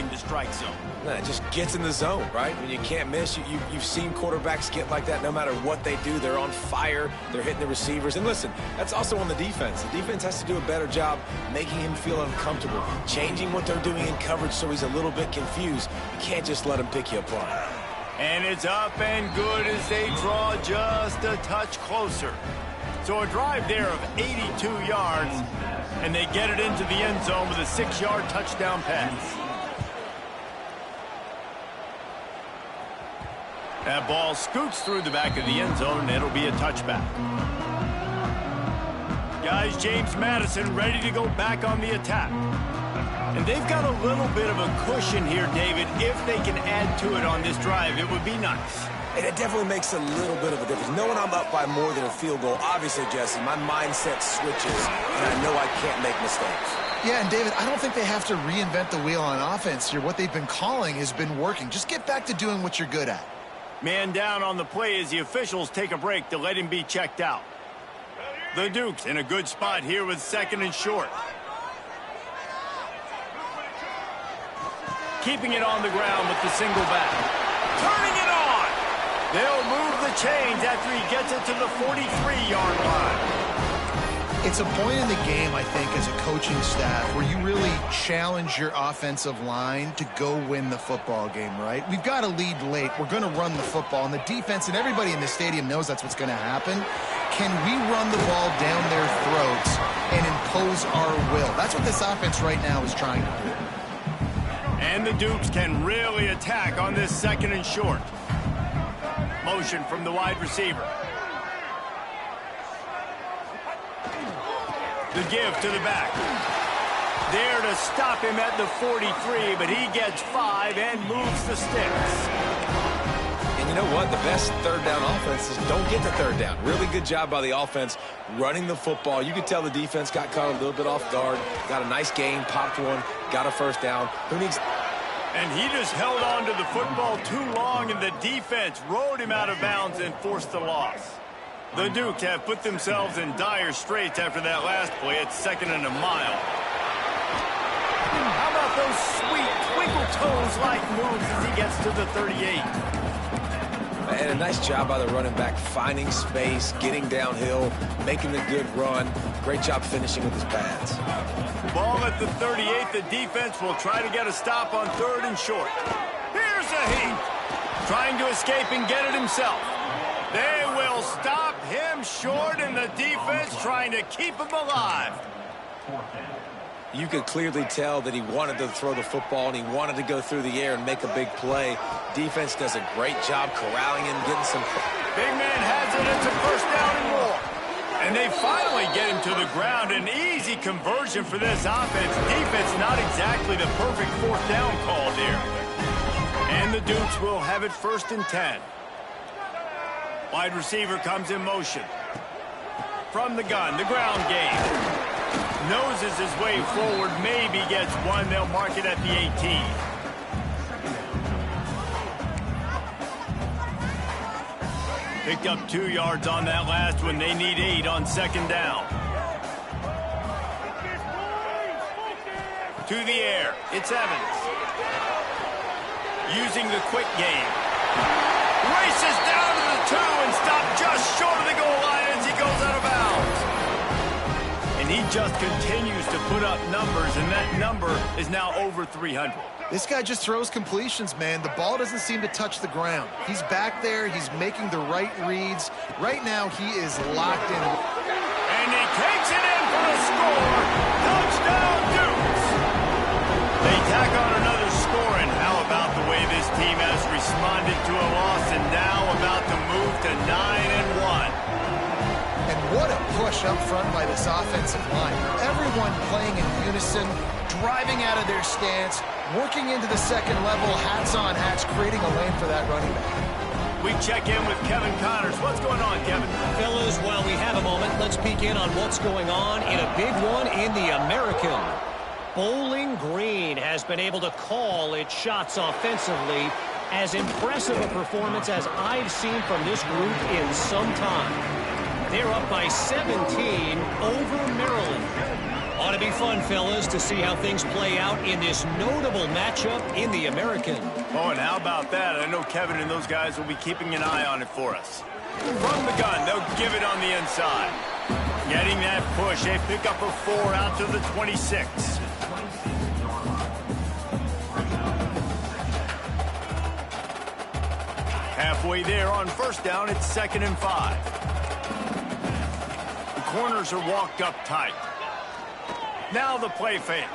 the strike zone. Nah, it just gets in the zone, right? When you can't miss, you've seen quarterbacks get like that no matter what they do. They're on fire. They're hitting the receivers. And listen, that's also on the defense. The defense has to do a better job making him feel uncomfortable, changing what they're doing in coverage so he's a little bit confused. You can't just let him pick you apart. And it's up and good as they draw just a touch closer. So a drive there of 82 yards, and they get it into the end zone with a 6-yard touchdown pass. That ball scoots through the back of the end zone, and it'll be a touchback. Guys, James Madison ready to go back on the attack. And they've got a little bit of a cushion here, David. If they can add to it on this drive, it would be nice. And it definitely makes a little bit of a difference. Knowing I'm up by more than a field goal, obviously, Jesse, my mindset switches, and I know I can't make mistakes. Yeah, and David, I don't think they have to reinvent the wheel on offense here. What they've been calling has been working. Just get back to doing what you're good at. Man down on the play as the officials take a break to let him be checked out. The Dukes in a good spot here with second and short. Keeping it on the ground with the single back. Turning it on! They'll move the chains after he gets it to the 43-yard line. It's a point in the game, I think, as a coaching staff where you really challenge your offensive line to go win the football game, right? We've got to lead late. We're going to run the football, and the defense and everybody in the stadium knows that's what's going to happen. Can we run the ball down their throats and impose our will? That's what this offense right now is trying to do. And the Dukes can really attack on this second and short. Motion from the wide receiver. The give to the back. There to stop him at the 43, but he gets 5 and moves the sticks. And you know what? The best third down offenses don't get the third down. Really good job by the offense running the football. You could tell the defense got caught a little bit off guard. Got a nice gain, popped one, got a first down. Who needs... And he just held on to the football too long, and the defense rode him out of bounds and forced the loss. The Dukes have put themselves in dire straits after that last play. It's second and a mile. How about those sweet twinkle toes-like moves as he gets to the 38? And a nice job by the running back, finding space, getting downhill, making the good run. Great job finishing with his pads. Ball at the 38. The defense will try to get a stop on third and short. Here's a heat. Trying to escape and get it himself. They will stop him short, and the defense trying to keep him alive. You could clearly tell that he wanted to throw the football and he wanted to go through the air and make a big play. Defense does a great job corralling him, getting some... Big man has it. It's a first down and more. And they finally get him to the ground. An easy conversion for this offense. Defense not exactly the perfect fourth down call there. And the Dukes will have it first and 10. Wide receiver comes in motion. From the gun, the ground game. Noses his way forward, maybe gets one. They'll mark it at the 18. Picked up 2 yards on that last one. They need 8 on second down. To the air, it's Evans. Using the quick game. Races down to the 2 and stopped just short of the goal line as he goes out of bounds. And he just continues to put up numbers, and that number is now over 300. This guy just throws completions, man. The ball doesn't seem to touch the ground. He's back there. He's making the right reads. Right now, he is locked in. And he takes it in for a score. Touchdown, Dukes. They tack on another score, and how about the way this team has responded to a loss and now about to move to 9-1. And what a push up front by this offensive line. Everyone playing in unison, driving out of their stance, working into the second level, hats on hats, creating a lane for that running back. We check in with Kevin Connors. What's going on, Kevin? Fellas, while we have a moment, let's peek in on what's going on in a big one in the American. Bowling Green has been able to call its shots offensively. As impressive a performance as I've seen from this group in some time. They're up by 17 over Maryland. Ought to be fun, fellas, to see how things play out in this notable matchup in the American. Oh, and how about that? I know Kevin and those guys will be keeping an eye on it for us. From the gun, they'll give it on the inside. Getting that push, they pick up a 4 out to the 26. Halfway there on first down, it's 2nd and 5. The corners are walked up tight. Now the play fake.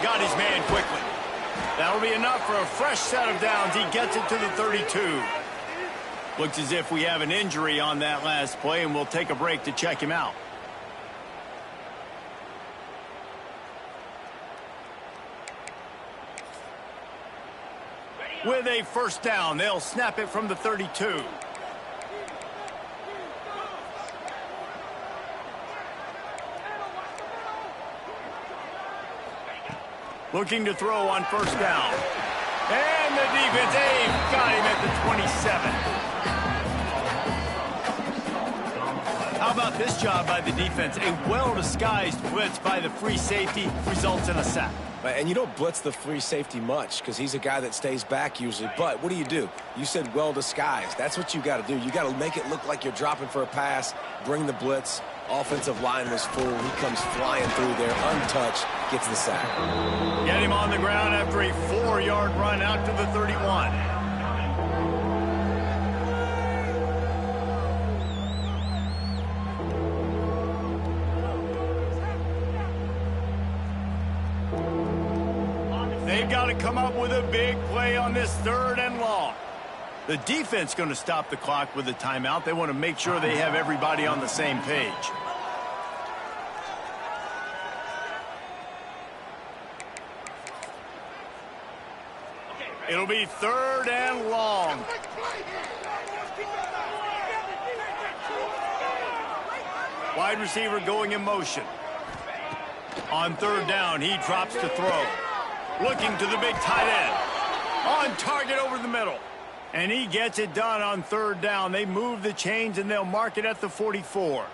Got his man quickly. That'll be enough for a fresh set of downs. He gets it to the 32. Looks as if we have an injury on that last play, and we'll take a break to check him out. With a first down, they'll snap it from the 32. Looking to throw on first down. And the defense, they've got him at the 27. How about this job by the defense? A well-disguised blitz by the free safety results in a sack. And you don't blitz the free safety much because he's a guy that stays back usually. But what do? You said well-disguised. That's what you got to do. You got to make it look like you're dropping for a pass, bring the blitz. Offensive line was full. He comes flying through there, untouched, gets the sack. Get him on the ground after a 4-yard run out to the 31. They've got to come up with a big play on this 3rd and long. The defense going to stop the clock with a timeout. They want to make sure they have everybody on the same page. It'll be 3rd and long. Wide receiver going in motion. On 3rd down, he drops to throw. Looking to the big tight end. On target over the middle. And he gets it done on 3rd down. They move the chains, and they'll mark it at the 44.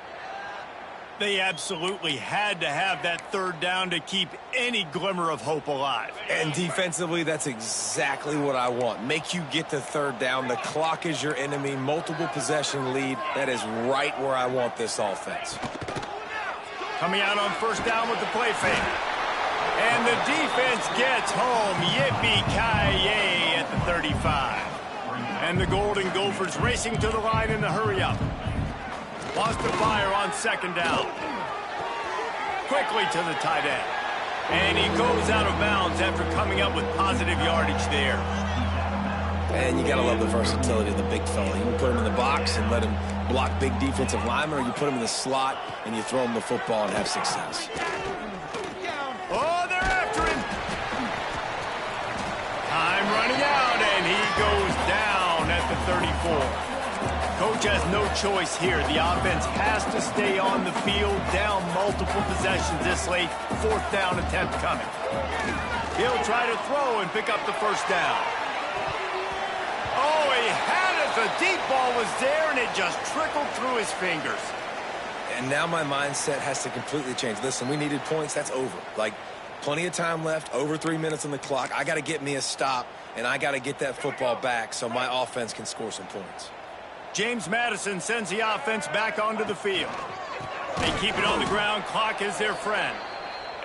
They absolutely had to have that 3rd down to keep any glimmer of hope alive. And defensively, that's exactly what I want. Make you get to 3rd down. The clock is your enemy. Multiple possession lead. That is right where I want this offense. Coming out on 1st down with the play fake. And the defense gets home. Yippee-ki-yay at the 35. And the Golden Gophers racing to the line in the hurry-up. Lost the fire on 2nd down. Quickly to the tight end. And he goes out of bounds after coming up with positive yardage there. And you got to love the versatility of the big fella. You can put him in the box and let him block big defensive linemen, or you put him in the slot and you throw him the football and have success. Oh, they're after him. Time running out, and he goes down at the 34. Coach has no choice here. The offense has to stay on the field, down multiple possessions this late. 4th down attempt coming. He'll try to throw and pick up the 1st down. Oh, he had it. The deep ball was there, and it just trickled through his fingers. And now my mindset has to completely change. Listen, we needed points. That's over. Like, plenty of time left, over 3 minutes on the clock. I got to get me a stop, and I got to get that football back so my offense can score some points. James Madison sends the offense back onto the field. They keep it on the ground. Clock is their friend.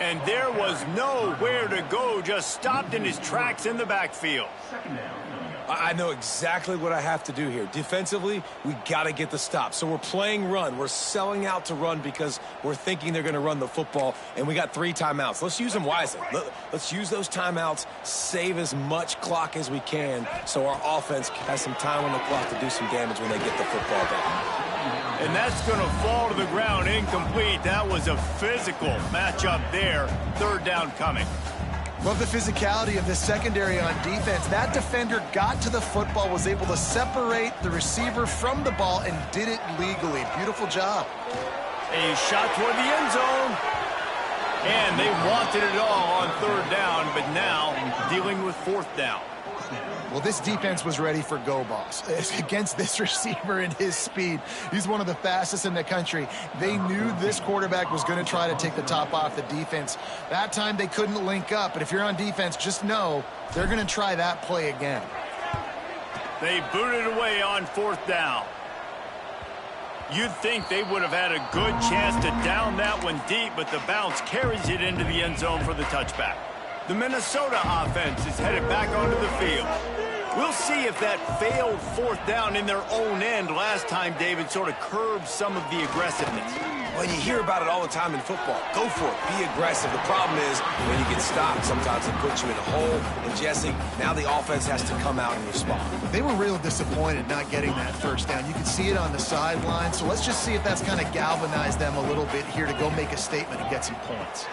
And there was nowhere to go, just stopped in his tracks in the backfield. I know exactly what I have to do here. Defensively, we got to get the stop. So we're playing run. We're selling out to run because we're thinking they're going to run the football, and we got 3 timeouts. Let's use them wisely. Let's use those timeouts, save as much clock as we can so our offense has some time on the clock to do some damage when they get the football back. And that's going to fall to the ground incomplete. That was a physical matchup there. 3rd down coming. Love the physicality of this secondary on defense. That defender got to the football, was able to separate the receiver from the ball, and did it legally. Beautiful job. A shot toward the end zone. And they wanted it all on 3rd down, but now dealing with 4th down. Well, this defense was ready for go balls. Against this receiver and his speed, he's one of the fastest in the country. They knew this quarterback was going to try to take the top off the defense. That time they couldn't link up, but if you're on defense, just know they're going to try that play again. They booted away on 4th down. You'd think they would have had a good chance to down that one deep, but the bounce carries it into the end zone for the touchback. The Minnesota offense is headed back onto the field. We'll see if that failed 4th down in their own end last time, David, sort of curbed some of the aggressiveness. Well, you hear about it all the time in football. Go for it. Be aggressive. The problem is when you get stopped, sometimes it puts you in a hole. And, Jesse, now the offense has to come out and respond. They were real disappointed not getting that 1st down. You could see it on the sideline. So let's just see if that's kind of galvanized them a little bit here to go make a statement and get some points.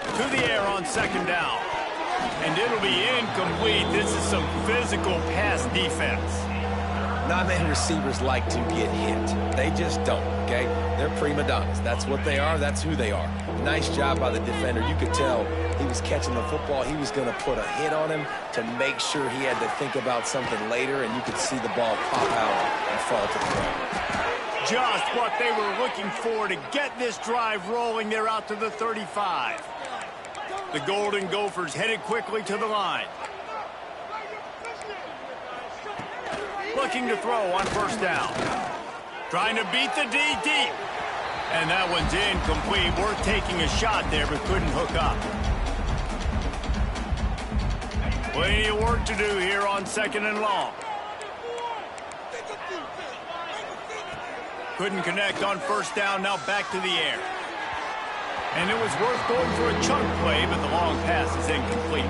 To the air on 2nd down. And it'll be incomplete. This is some physical pass defense. Not many receivers like to get hit. They just don't, okay? They're prima donnas. That's what they are. That's who they are. Nice job by the defender. You could tell he was catching the football. He was going to put a hit on him to make sure he had to think about something later, and you could see the ball pop out and fall to the ground. Just what they were looking for to get this drive rolling. They're out to the 35. The Golden Gophers headed quickly to the line. Looking to throw on 1st down. Trying to beat the D deep. And that one's incomplete. Worth taking a shot there, but couldn't hook up. Plenty of work to do here on 2nd and long. Couldn't connect on 1st down. Now back to the air. And it was worth going for a chunk play, but the long pass is incomplete.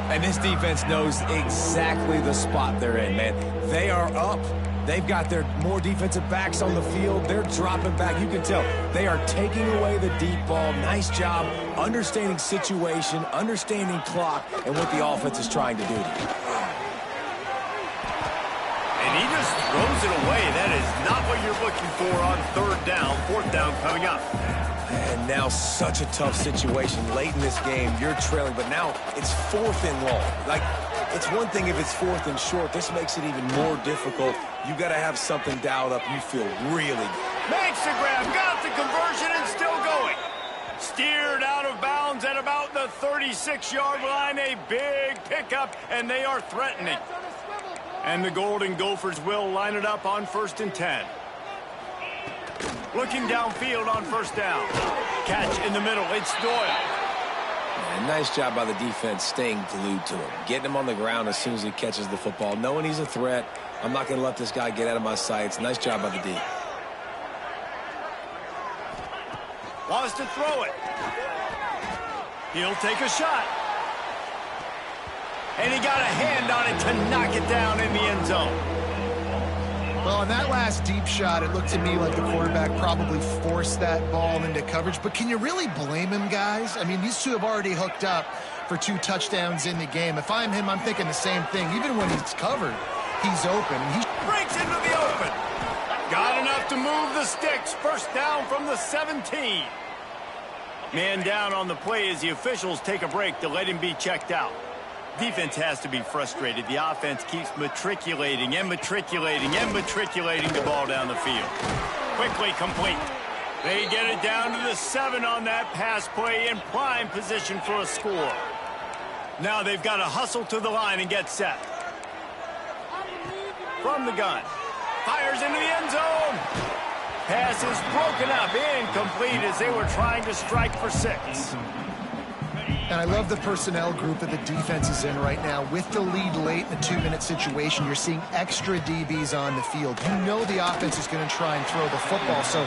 And this defense knows exactly the spot they're in, man. They are up. They've got their more defensive backs on the field. They're dropping back. You can tell they are taking away the deep ball. Nice job understanding situation, understanding clock, and what the offense is trying to do. And he just throws it away. That is not what you're looking for on 3rd down. 4th down coming up. And now such a tough situation. Late in this game, you're trailing, but now it's 4th and long. Like, it's one thing if it's 4th and short. This makes it even more difficult. You got to have something dialed up. You feel really good. Makes the grab, got the conversion, and still going. Steered out of bounds at about the 36-yard line. A big pickup, and they are threatening. And the Golden Gophers will line it up on 1st and 10. Looking downfield on 1st down. Catch in the middle. It's Doyle. And nice job by the defense staying glued to him. Getting him on the ground as soon as he catches the football. Knowing he's a threat. I'm not going to let this guy get out of my sights. Nice job by the D. Wants to throw it. He'll take a shot. And he got a hand on it to knock it down in the end zone. Well, on that last deep shot, it looked to me like the quarterback probably forced that ball into coverage. But can you really blame him, guys? I mean, these two have already hooked up for 2 touchdowns in the game. If I'm him, I'm thinking the same thing. Even when he's covered, he's open. He breaks into the open. Got enough to move the sticks. 1st down from the 17. Man down on the play as the officials take a break to let him be checked out. Defense has to be frustrated. The offense keeps matriculating and matriculating and matriculating the ball down the field. Quickly complete. They get it down to the 7 on that pass play in prime position for a score. Now they've got to hustle to the line and get set. From the gun. Fires into the end zone. Pass pass is broken up, incomplete as they were trying to strike for 6. And I love the personnel group that the defense is in right now. With the lead late in a 2-minute situation, you're seeing extra DBs on the field. You know the offense is going to try and throw the football. So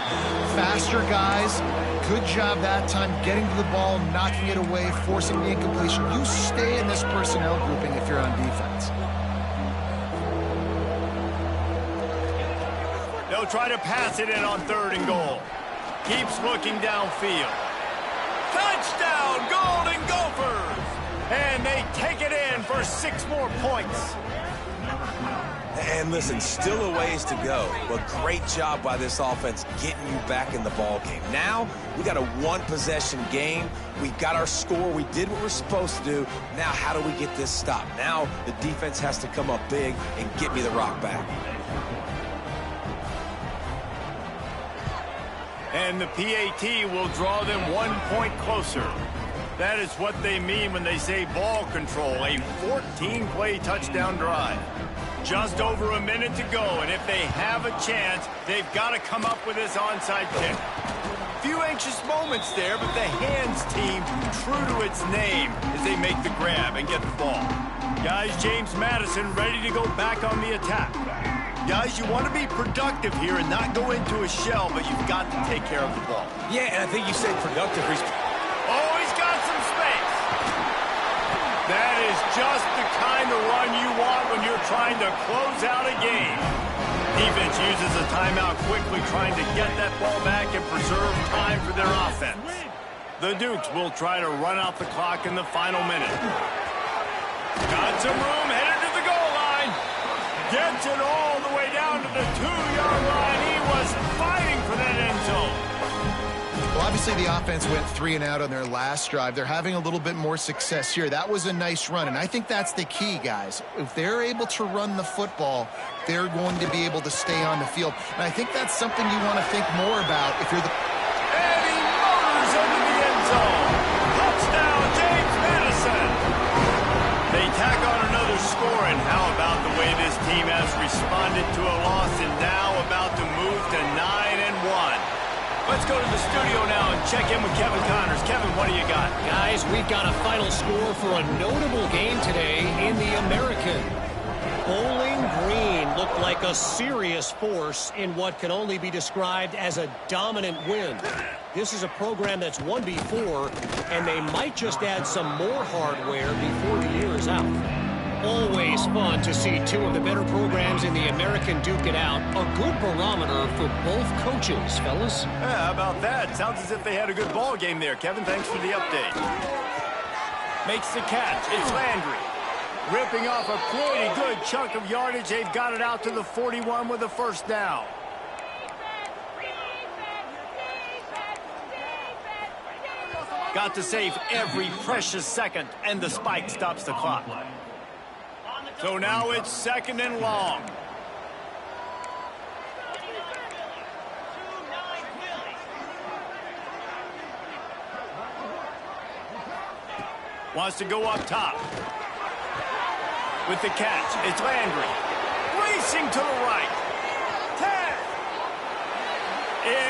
faster guys, good job that time getting to the ball, knocking it away, forcing the incompletion. You stay in this personnel grouping if you're on defense. They'll try to pass it in on 3rd and goal. Keeps looking downfield. Touchdown, Golden Gophers! And they take it in for 6 more points. And listen, still a ways to go, but great job by this offense getting you back in the ball game. Now, we got a 1-possession game. We got our score. We did what we're supposed to do. Now, how do we get this stopped? Now, the defense has to come up big and get me the rock back. And the PAT will draw them 1 point closer. That is what they mean when they say ball control, a 14-play touchdown drive. Just over a minute to go, and if they have a chance, they've got to come up with this onside kick. Few anxious moments there, but the hands team, true to its name, as they make the grab and get the ball. Guys, James Madison ready to go back on the attack. Guys, you want to be productive here and not go into a shell, but you've got to take care of the ball. Yeah, and I think you said productive. Oh, he's got some space. That is just the kind of run you want when you're trying to close out a game. Defense uses a timeout quickly, trying to get that ball back and preserve time for their offense. The Dukes will try to run out the clock in the final minute. Got some room, headed to the goal line. Gets it all the way down to the 2-yard line. He was fighting for that end zone. Well, obviously the offense went 3 and out on their last drive. They're having a little bit more success here. That was a nice run, and I think that's the key, guys. If they're able to run the football, they're going to be able to stay on the field. And I think that's something you want to think more about if you're the... And he motors into the end zone. Touchdown, James Madison. They tack on another score, and how about the way this team has responded to a loss and now about to move to 9-1. Let's go to the studio now and check in with Kevin Connors. Kevin, what do you got? Guys, we've got a final score for a notable game today in the American. Bowling Green looked like a serious force in what can only be described as a dominant win. This is a program that's won before, and they might just add some more hardware before the year is out. Always fun to see 2 of the better programs in the American duke it out. A good barometer for both coaches, fellas. Yeah, how about that? Sounds as if they had a good ball game there. Kevin, thanks for the update. Makes the catch. It's Landry. Ripping off a pretty good chunk of yardage. They've got it out to the 41 with a first down. Got to save every precious second, and the spike stops the clock. So now it's 2nd and long. Wants to go up top. With the catch, it's Landry. Racing to the right. 10.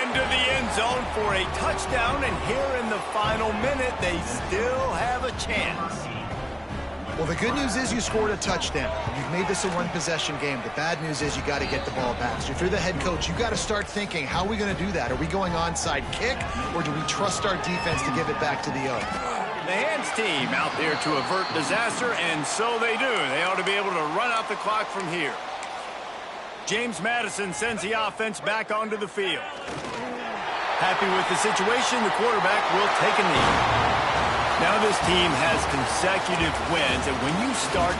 Into the end zone for a touchdown, and here in the final minute, they still have a chance. Well, the good news is you scored a touchdown. You've made this a 1-possession game. The bad news is you got to get the ball back. So if you're the head coach, you got to start thinking, how are we going to do that? Are we going onside kick, or do we trust our defense to give it back to the O? The hands team out there to avert disaster, and so they do. They ought to be able to run out the clock from here. James Madison sends the offense back onto the field. Happy with the situation, the quarterback will take a knee. Now this team has consecutive wins, and when you start